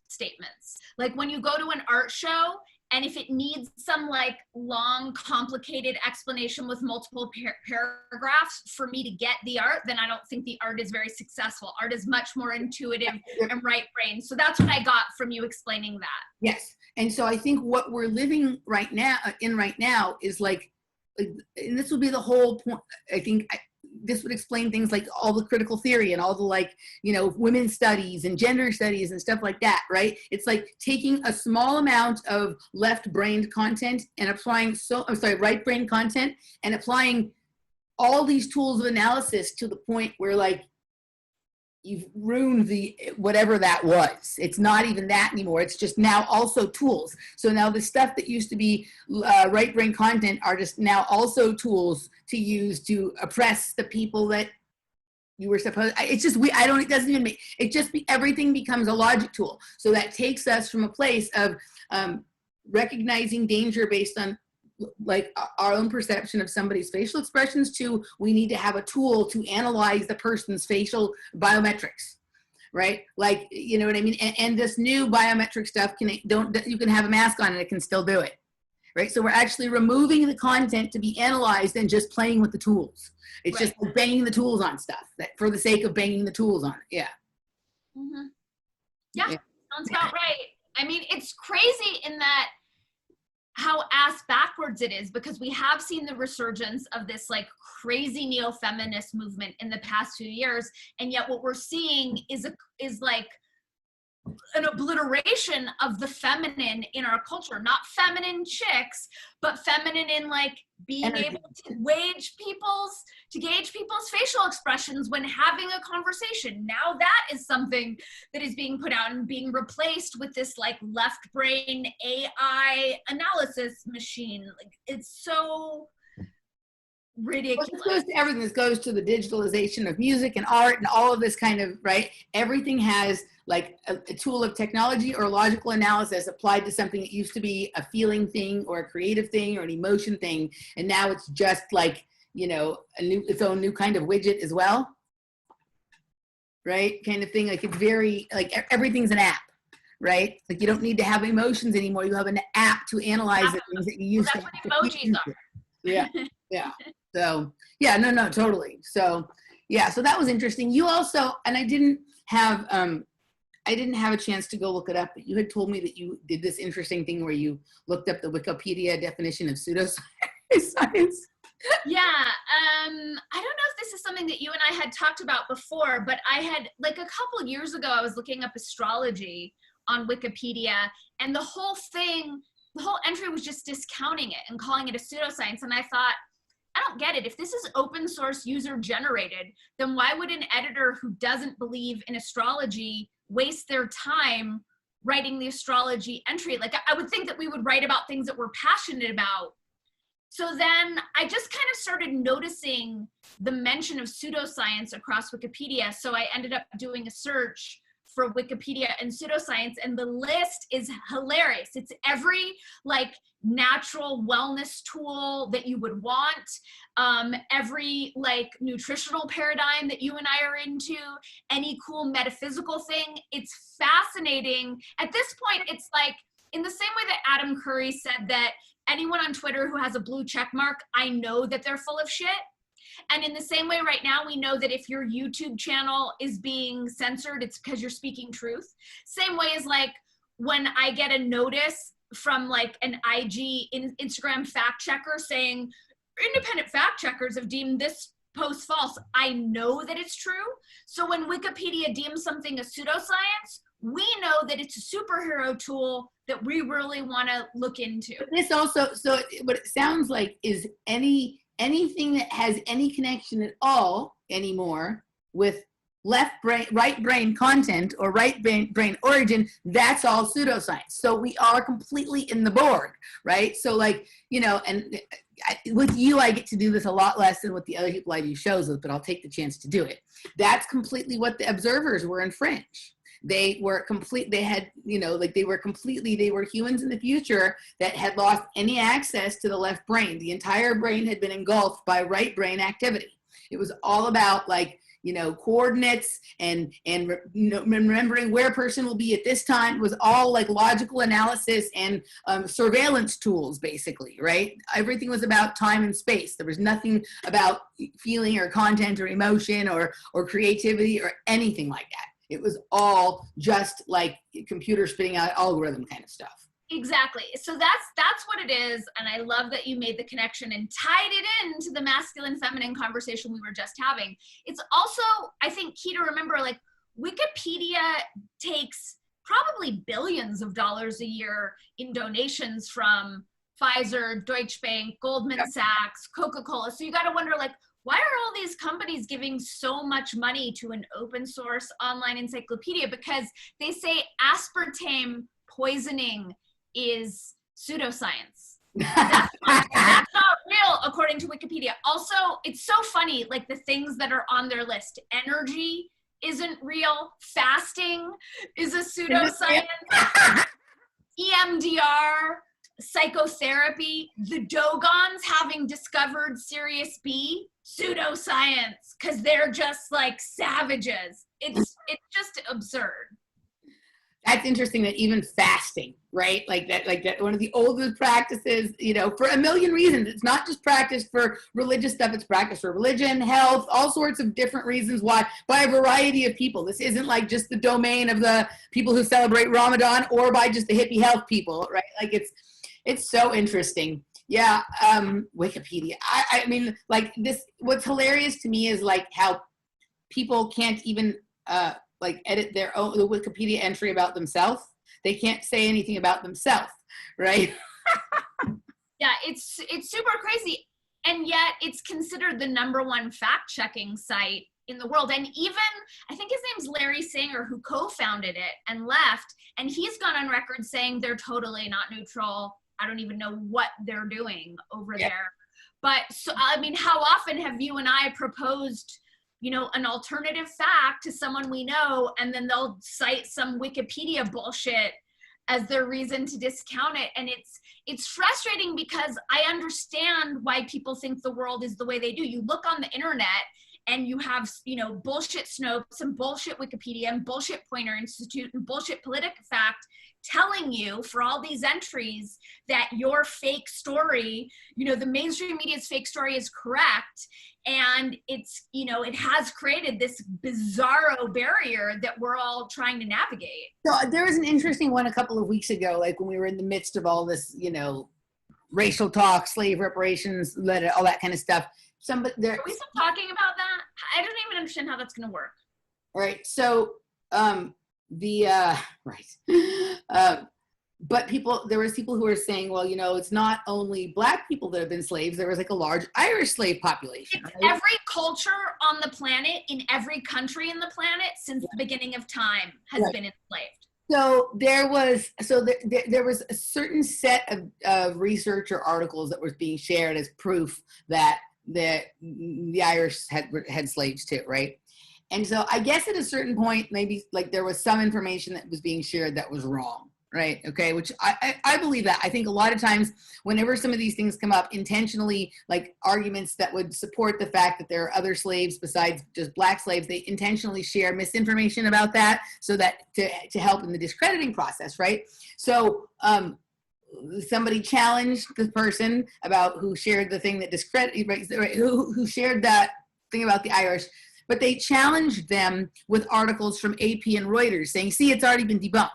statements. Like when you go to an art show, and if it needs some like long, complicated explanation with multiple paragraphs for me to get the art, then I don't think the art is very successful. Art is much more intuitive and right brain. So that's what I got from you explaining that. Yes. And so I think what we're living right now is like, and this would be the whole point. I think this would explain things like all the critical theory and all the like, you know, women's studies and gender studies and stuff like that, right? It's like taking a small amount of left-brained content and applying right brain content and applying all these tools of analysis to the point where like you've ruined the whatever that was. It's not even that anymore. It's just now also tools. So now the stuff that used to be right brain content are just now also tools to use to oppress the people that you were supposed. It's just it doesn't even make it. Just everything becomes a logic tool. So that takes us from a place of recognizing danger based on like our own perception of somebody's facial expressions to we need to have a tool to analyze the person's facial biometrics, right? Like, you know what I mean? And this new biometric stuff you can have a mask on and it can still do it, right? So we're actually removing the content to be analyzed and just playing with the tools. It's right. Just like banging the tools on stuff for the sake of banging the tools on it. Yeah. Mm-hmm. Yeah, sounds about right. I mean, it's crazy in that how ass backwards it is, because we have seen the resurgence of this like crazy neo-feminist movement in the past few years, and yet what we're seeing is like an obliteration of the feminine in our culture. Not feminine chicks, but feminine in like being able to gauge people's facial expressions when having a conversation. Now that is something that is being put out and being replaced with this like left brain AI analysis machine. Like it's so ridiculous. Well, this goes to everything. This goes to the digitalization of music and art and all of this kind of, right? Everything has like a tool of technology or logical analysis applied to something that used to be a feeling thing or a creative thing or an emotion thing. And now it's just like, you know, its own new kind of widget as well. Right? Kind of thing. Like it's very, like everything's an app, right? Like you don't need to have emotions anymore. You have an app to analyze the things that you used to. That's what emojis are. Yeah. Yeah. So yeah, no, totally. So yeah, so that was interesting. You also, and I didn't have, I didn't have a chance to go look it up, but you had told me that you did this interesting thing where you looked up the Wikipedia definition of pseudoscience. Yeah, I don't know if this is something that you and I had talked about before, but I had, like a couple years ago, I was looking up astrology on Wikipedia, and the whole entry was just discounting it and calling it a pseudoscience. And I thought, I don't get it. If this is open source user generated, then why would an editor who doesn't believe in astrology waste their time writing the astrology entry? Like, I would think that we would write about things that we're passionate about. So then I just kind of started noticing the mention of pseudoscience across Wikipedia. So I ended up doing a search for Wikipedia and pseudoscience, and the list is hilarious. It's every like natural wellness tool that you would want, every like nutritional paradigm that you and I are into, any cool metaphysical thing. It's fascinating. At this point, it's like, in the same way that Adam Curry said that anyone on Twitter who has a blue check mark, I know that they're full of shit. And in the same way right now, we know that if your YouTube channel is being censored, it's because you're speaking truth. Same way as like when I get a notice from like an Instagram fact checker saying, independent fact checkers have deemed this post false, I know that it's true. So when Wikipedia deems something a pseudoscience, we know that it's a superhero tool that we really want to look into. But this also, so what it sounds like is anything that has any connection at all anymore with right brain content or right brain origin, that's all pseudoscience. So we are completely in the Borg, right? So like, you know, and with you, I get to do this a lot less than with the other people I do shows with, but I'll take the chance to do it. That's completely what the observers were in Fringe. They were they had, you know, like they were humans in the future that had lost any access to the left brain. The entire brain had been engulfed by right brain activity. It was all about like, you know, coordinates and remembering where a person will be at this time. It was all like logical analysis and surveillance tools, basically, right? Everything was about time and space. There was nothing about feeling or content or emotion or creativity or anything like that. It was all just like computer spitting out algorithm kind of stuff. Exactly. So that's what it is. And I love that you made the connection and tied it into the masculine feminine conversation we were just having. It's also, I think, key to remember, like Wikipedia takes probably billions of dollars a year in donations from Pfizer, Deutsche Bank, Goldman Sachs, Coca-Cola. So you got to wonder, like, why are all these companies giving so much money to an open source online encyclopedia? Because they say aspartame poisoning is pseudoscience. That's not real, according to Wikipedia. Also, it's so funny, like the things that are on their list. Energy isn't real. Fasting is a pseudoscience. EMDR, psychotherapy, the Dogons having discovered Sirius B, pseudoscience, because they're just like savages. It's just absurd. That's interesting that even fasting, right? Like that one of the oldest practices, you know, for a million reasons. It's not just practice for religious stuff, it's practice for religion, health, all sorts of different reasons why, by a variety of people. This isn't like just the domain of the people who celebrate Ramadan or by just the hippie health people, right? Like it's so interesting. Yeah, Wikipedia. I mean, like this, what's hilarious to me is like how people can't even like edit the Wikipedia entry about themselves. They can't say anything about themselves, right? Yeah, it's super crazy. And yet it's considered the #1 fact-checking site in the world. And even, I think his name's Larry Sanger, who co-founded it and left, and he's gone on record saying they're totally not neutral. I don't even know what they're doing over there. But so, I mean, how often have you and I proposed, you know, an alternative fact to someone we know, and then they'll cite some Wikipedia bullshit as their reason to discount it? And it's frustrating because I understand why people think the world is the way they do. You look on the internet and you have, you know, bullshit Snopes and bullshit Wikipedia and bullshit Poynter Institute and bullshit PolitiFact telling you for all these entries that your fake story, you know, the mainstream media's fake story is correct. And it's, you know, it has created this bizarro barrier that we're all trying to navigate. So there was an interesting one a couple of weeks ago, like when we were in the midst of all this, you know, racial talk, slave reparations, all that kind of stuff. Are we still talking about that? I don't even understand how that's going to work. All right. So, but there was people who were saying, well, you know, it's not only Black people that have been slaves. There was like a large Irish slave population. Right? Every culture on the planet, in every country in the planet, since the beginning of time, has been enslaved. So there was a certain set of research or articles that was being shared as proof that the Irish had slaves too, right? And so I guess at a certain point, maybe like there was some information that was being shared that was wrong, right? Okay, which I believe that. I think a lot of times whenever some of these things come up intentionally, like arguments that would support the fact that there are other slaves besides just Black slaves, they intentionally share misinformation about that so that to help in the discrediting process, right? So somebody challenged the person about who shared the thing that who shared that thing about the Irish, but they challenged them with articles from AP and Reuters saying, see, it's already been debunked.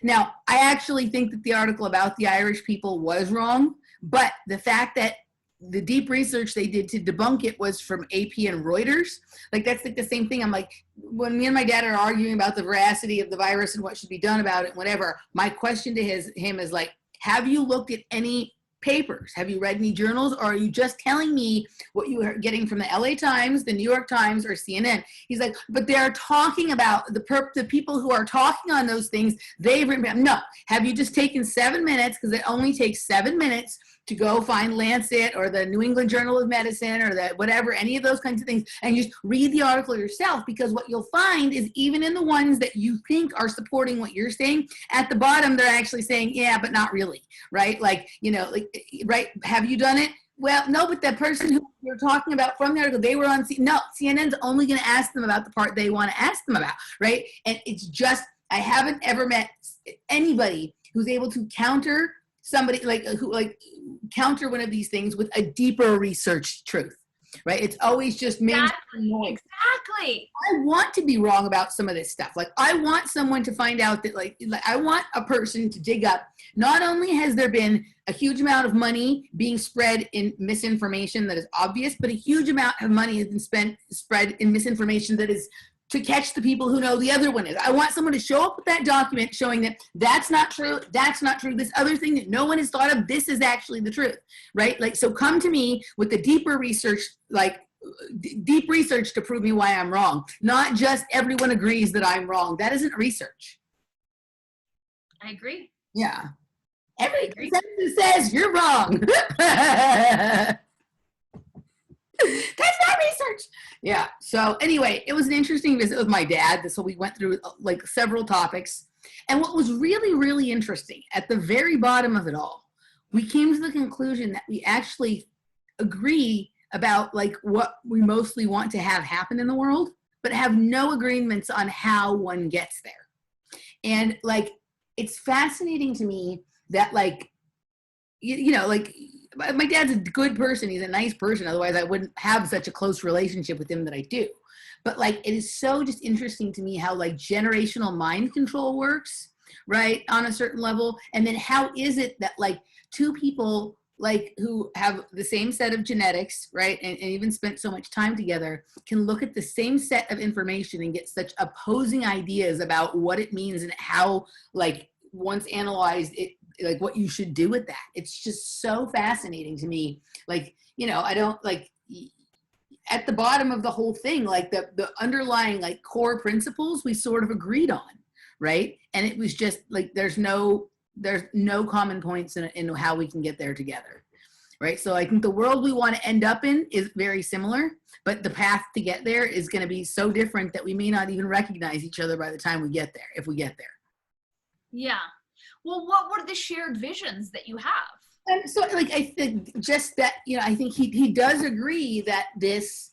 Now, I actually think that the article about the Irish people was wrong, but the fact that the deep research they did to debunk it was from AP and Reuters, like that's like the same thing. I'm like, when me and my dad are arguing about the veracity of the virus and what should be done about it, whatever, my question to him is like, have you looked at any papers? Have you read any journals? Or are you just telling me what you are getting from the LA Times, the New York Times, or CNN? He's like, but they're talking about the people who are talking on those things, they've written, no. Have you just taken 7 minutes, because it only takes 7 minutes to go find Lancet or the New England Journal of Medicine or the whatever, any of those kinds of things, and just read the article yourself, because what you'll find is even in the ones that you think are supporting what you're saying, at the bottom, they're actually saying, yeah, but not really, right? Like, you know, like, right, have you done it? Well, no, but the person who you're talking about from the article, they were on, no, CNN's only going to ask them about the part they want to ask them about, right? And it's just, I haven't ever met anybody who's able to counter somebody counter one of these things with a deeper researched truth, right? It's always just exactly. I want to be wrong about some of this stuff. Like I want someone to find out that like I want a person to dig up, not only has there been a huge amount of money being spread in misinformation that is obvious, but a huge amount of money has been spread in misinformation that is to catch the people who know the other one is. I want someone to show up with that document showing that that's not true, this other thing that no one has thought of, this is actually the truth, right? Like, so come to me with the deeper research, like deep research to prove me why I'm wrong, not just everyone agrees that I'm wrong. That isn't research. I agree. Yeah. Every consensus says you're wrong. That's not research. Yeah. So anyway, it was an interesting visit with my dad. So we went through like several topics. And what was really, really interesting at the very bottom of it all, we came to the conclusion that we actually agree about like what we mostly want to have happen in the world, but have no agreements on how one gets there. And like, it's fascinating to me that like, you know, like, my dad's a good person. He's a nice person. Otherwise, I wouldn't have such a close relationship with him that I do. But like, it is so just interesting to me how like generational mind control works, right? On a certain level. And then how is it that like two people like who have the same set of genetics, right? And even spent so much time together can look at the same set of information and get such opposing ideas about what it means and how like once analyzed it, like what you should do with that. It's just so fascinating to me. Like, you know, I don't like at the bottom of the whole thing, like the underlying like core principles we sort of agreed on, right? And it was just like, there's no common points in how we can get there together, right? So I think the world we want to end up in is very similar, but the path to get there is going to be so different that we may not even recognize each other by the time we get there, if we get there. Yeah. Well, what were the shared visions that you have? And so, like, I think just that, you know, I think he does agree that this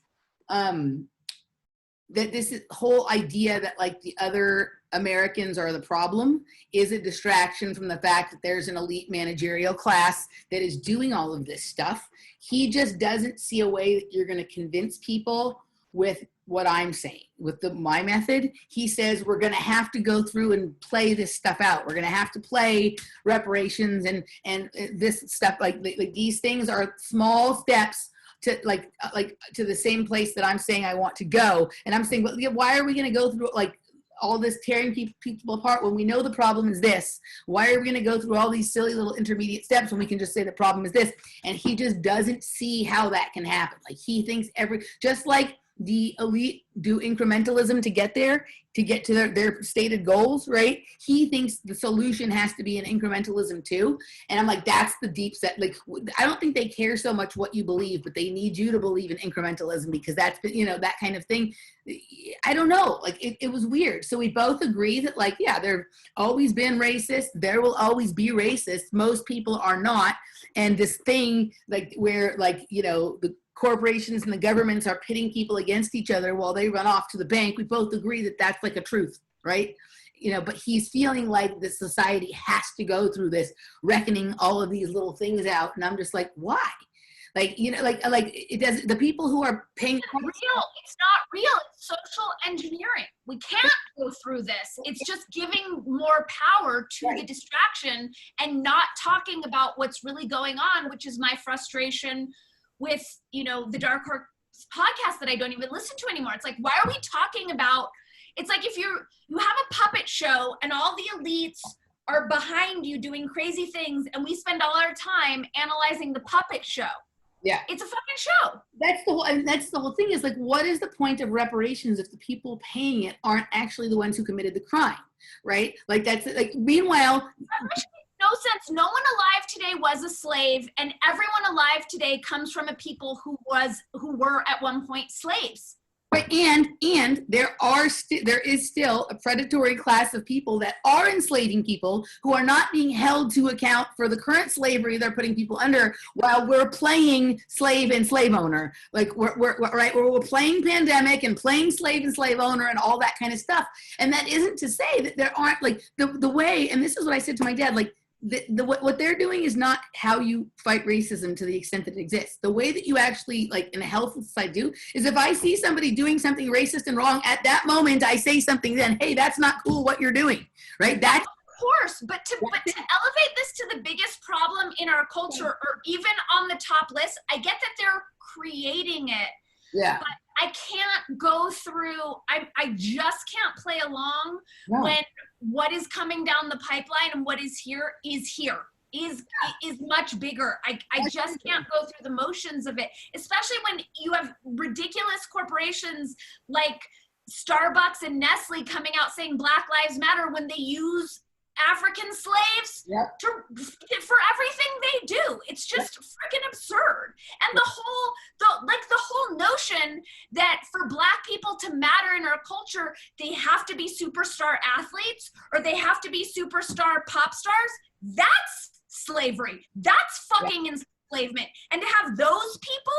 that this whole idea that like the other Americans are the problem is a distraction from the fact that there's an elite managerial class that is doing all of this stuff. He just doesn't see a way that you're going to convince people with what I'm saying, with my method. He says we're going to have to go through and play this stuff out. We're going to have to play reparations and this stuff, like these things are small steps to like to the same place that I'm saying I want to go. And I'm saying, well, why are we going to go through like all this tearing people apart when we know the problem is this? Why are we going to go through all these silly little intermediate steps when we can just say the problem is this? And he just doesn't see how that can happen. Like he thinks just like the elite do incrementalism to get there, to get to their stated goals, right? He thinks the solution has to be an incrementalism too. And I'm like, that's the deep set. Like, I don't think they care so much what you believe, but they need you to believe in incrementalism because that's, you know, that kind of thing. I don't know. Like, it was weird. So we both agree that, like, yeah, there've always been racist. There will always be racist. Most people are not. And this thing, like, where, like, you know, the corporations and the governments are pitting people against each other while they run off to the bank. We both agree that that's like a truth, right? You know, but he's feeling like the society has to go through this, reckoning all of these little things out. And I'm just like, why? Like, you know, like it does. The people who are paying. It's real. It's not real. It's social engineering. We can't go through this. It's just giving more power to the distraction and not talking about what's really going on, which is my frustration with, you know, the Dark Horse podcast that I don't even listen to anymore. It's like, why are we talking about, it's like if you have a puppet show and all the elites are behind you doing crazy things and we spend all our time analyzing the puppet show. Yeah. It's a fucking show. That's the whole thing is like, what is the point of reparations if the people paying it aren't actually the ones who committed the crime, right? Like that's like, meanwhile. No sense. No one alive today was a slave, and everyone alive today comes from a people who were at one point slaves. Right, and there is still a predatory class of people that are enslaving people who are not being held to account for the current slavery they're putting people under, while we're playing slave and slave owner. Like we're playing pandemic and playing slave and slave owner and all that kind of stuff. And that isn't to say that there aren't like the way. And this is what I said to my dad, like. What they're doing is not how you fight racism to the extent that it exists. The way that you actually, like in a healthful society do, is if I see somebody doing something racist and wrong, at that moment I say something then, hey, that's not cool what you're doing, right? That's of course, but to elevate this to the biggest problem in our culture, or even on the top list, I get that they're creating it. Yeah. But I can't go through, I just can't play along when what is coming down the pipeline and what is much bigger. I just can't go through the motions of it, especially when you have ridiculous corporations like Starbucks and Nestle coming out saying Black Lives Matter when they use African slaves for everything they do. It's just freaking absurd. And the whole notion that for Black people to matter in our culture, they have to be superstar athletes or they have to be superstar pop stars, that's slavery. That's fucking enslavement. And to have those people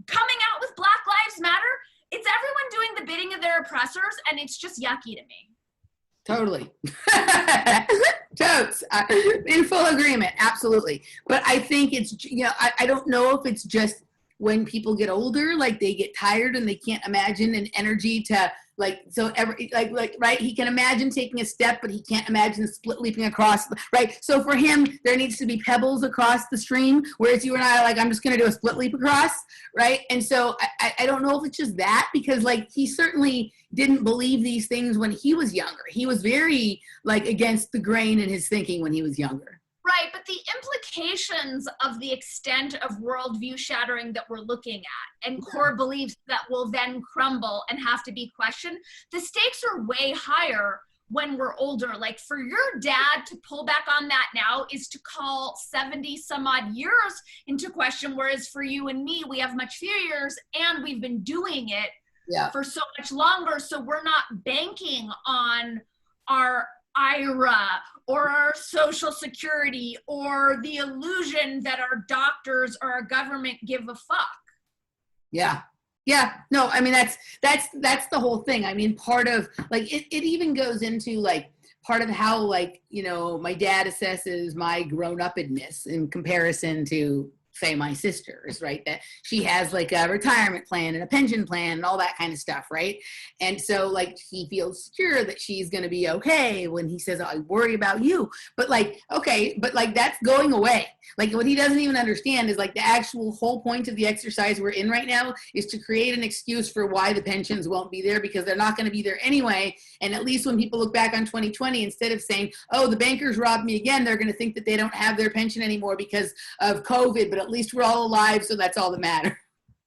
coming out with Black Lives Matter, it's everyone doing the bidding of their oppressors, and it's just yucky to me. Totally. Totes. In full agreement. Absolutely. But I think it's, you know, I don't know if it's just when people get older, like they get tired and they can't imagine an energy to like, so every, like, right. He can imagine taking a step, but he can't imagine split leaping across, right? So for him, there needs to be pebbles across the stream, whereas you and I are like, I'm just going to do a split leap across. Right. And so I don't know if it's just that, because like, he certainly didn't believe these things when he was younger. He was very like against the grain in his thinking when he was younger. Right, but the implications of the extent of worldview shattering that we're looking at and core beliefs that will then crumble and have to be questioned, the stakes are way higher when we're older. Like for your dad to pull back on that now is to call 70 some odd years into question, whereas for you and me, we have much fewer years and we've been doing it for so much longer. So we're not banking on our IRA or our Social Security or the illusion that our doctors or our government give a fuck. Yeah. Yeah, no, I mean, that's the whole thing. I mean, part of like, it even goes into like part of how, like, my dad assesses my grown-upness in comparison to, say, my sisters, right? That she has like a retirement plan and a pension plan and all that kind of stuff, right? And so like he feels secure that she's going to be okay when he says, I worry about you. But like, okay, but like that's going away. Like what he doesn't even understand is like the actual whole point of the exercise we're in right now is to create an excuse for why the pensions won't be there, because they're not going to be there anyway. And at least when people look back on 2020, instead of saying, oh, the bankers robbed me again, they're going to think that they don't have their pension anymore because of COVID, but at least we're all alive, so that's all that matters.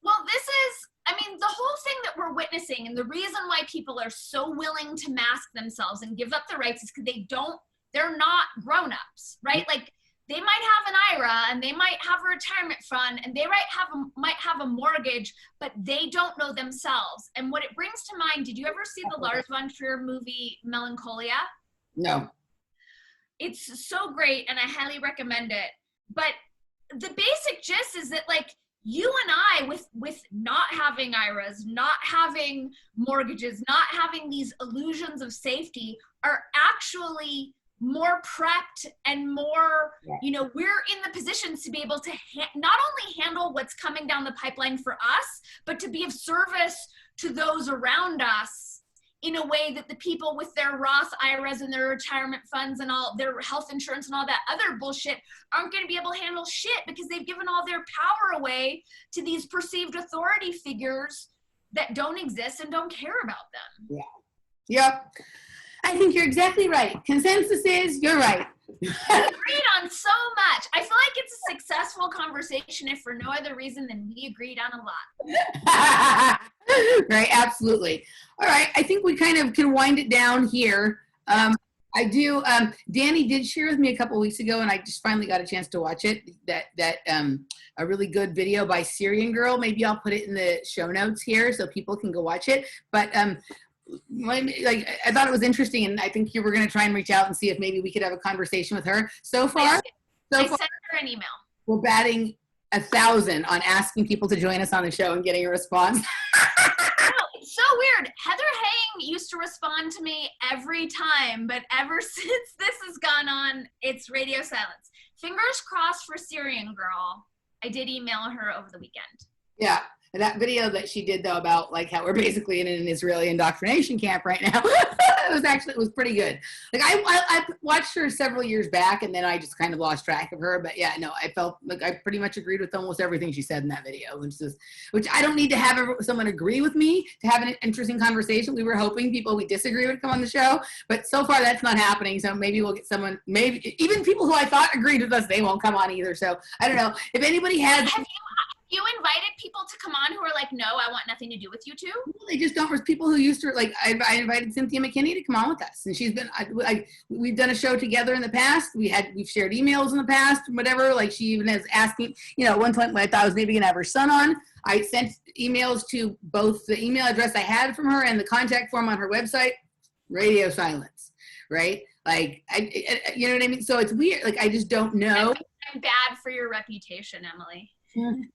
Well, this is, I mean, the whole thing that we're witnessing, and the reason why people are so willing to mask themselves and give up their rights is because they're not grown-ups, right? Like, they might have an IRA and they might have a retirement fund and they might have a mortgage, but they don't know themselves. And what it brings to mind, did you ever see the Lars von Trier movie Melancholia? No. It's so great and I highly recommend it. But the basic gist is that like you and I with not having IRAs, not having mortgages, not having these illusions of safety are actually more prepped and more, we're in the positions to be able to not only handle what's coming down the pipeline for us, but to be of service to those around us in a way that the people with their Roth IRAs and their retirement funds and all their health insurance and all that other bullshit aren't going to be able to handle shit because they've given all their power away to these perceived authority figures that don't exist and don't care about them. Yeah. Yep. I think you're exactly right. Consensus is you're right. We agreed on so much. I feel like it's a successful conversation if for no other reason than we agreed on a lot. Right, absolutely. All right, I think we kind of can wind it down here. I do. Dani did share with me a couple weeks ago, and I just finally got a chance to watch it. That a really good video by Syrian Girl. Maybe I'll put it in the show notes here so people can go watch it. But like I thought it was interesting, and I think you were going to try and reach out and see if maybe we could have a conversation with her. So far, I sent her an email. We're batting 1,000 on asking people to join us on the show and getting a response. It's so weird. Heather Haying used to respond to me every time, but ever since this has gone on, it's radio silence. Fingers crossed for Syrian Girl. I did email her over the weekend. Yeah. And that video that she did, though, about like how we're basically in an Israeli indoctrination camp right now, it was pretty good. Like I watched her several years back, and then I just kind of lost track of her. But yeah, no, I felt like I pretty much agreed with almost everything she said in that video, which I don't need to have someone agree with me to have an interesting conversation. We were hoping people we disagree would come on the show, but so far that's not happening. So maybe we'll get someone, maybe even people who I thought agreed with us, they won't come on either. So I don't know if anybody has. Have you invited people to come on who are like, no, I want nothing to do with you two? They just don't. People who used to, like, I invited Cynthia McKinney to come on with us, and she's been, we've done a show together in the past. We've shared emails in the past, whatever. Like she even is asking, at one point when I thought I was maybe gonna have her son on, I sent emails to both the email address I had from her and the contact form on her website. Radio silence, right? Like, you know what I mean? So it's weird. Like, I just don't know. I'm bad for your reputation, Emily. In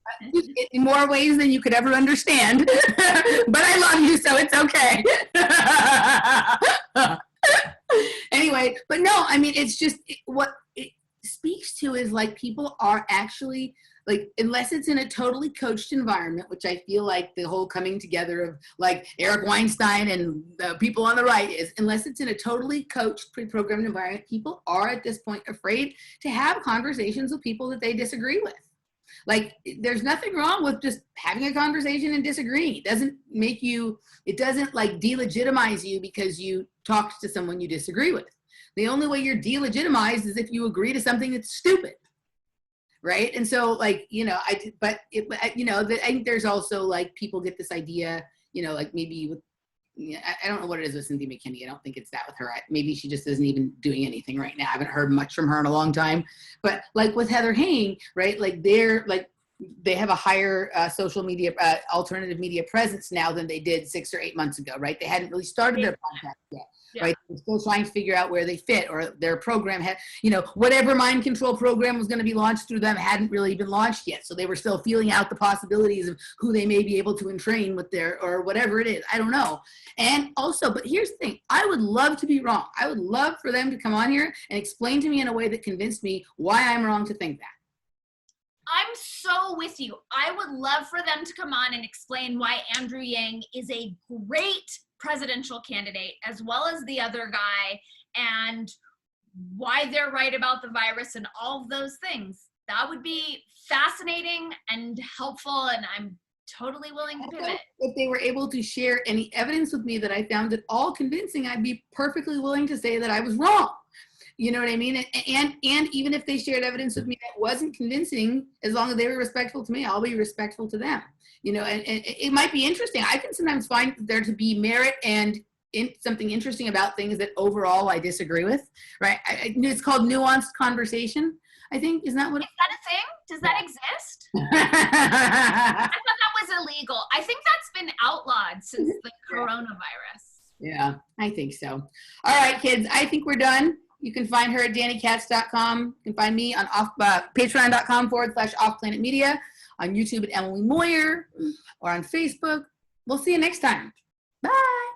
more ways than you could ever understand. But I love you, so it's okay. Anyway, but no, I mean, it's just what it speaks to is like people are actually like, unless it's in a totally coached environment, which I feel like the whole coming together of like Eric Weinstein and the people on the right is, unless it's in a totally coached, pre-programmed environment, people are at this point afraid to have conversations with people that they disagree with. Like, there's nothing wrong with just having a conversation and disagreeing. It doesn't like delegitimize you because you talked to someone you disagree with. The only way you're delegitimized is if you agree to something that's stupid. Right. And so like, I think there's also like people get this idea, like maybe with, I don't know what it is with Cynthia McKinney. I don't think it's that with her. Maybe she just isn't even doing anything right now. I haven't heard much from her in a long time. But like with Heather Haying, right? Like they have a higher social media, alternative media presence now than they did 6 or 8 months ago, right? They hadn't really started their podcast yet. Yeah. right? They're still trying to figure out where they fit, or their program had, you know, whatever mind control program was going to be launched through them hadn't really been launched yet. So they were still feeling out the possibilities of who they may be able to entrain with their, or whatever it is. I don't know. And also, but here's the thing, I would love to be wrong. I would love for them to come on here and explain to me in a way that convinced me why I'm wrong to think that. I'm so with you. I would love for them to come on and explain why Andrew Yang is a great presidential candidate, as well as the other guy, and why they're right about the virus and all of those things. That would be fascinating and helpful, and I'm totally willing to pivot. If they were able to share any evidence with me that I found at all convincing, I'd be perfectly willing to say that I was wrong. You know what I mean? And even if they shared evidence with me that wasn't convincing, as long as they were respectful to me, I'll be respectful to them. You know, and it might be interesting. I can sometimes find there to be merit and something interesting about things that overall I disagree with, right? It's called nuanced conversation, I think. Isn't that what? Is that a thing? Does that exist? I thought that was illegal. I think that's been outlawed since the coronavirus. Yeah, I think so. All right, kids, I think we're done. You can find her at DannyKatz.com. You can find me on patreon.com/offplanetmedia, on YouTube at Emily Moyer, or on Facebook. We'll see you next time. Bye.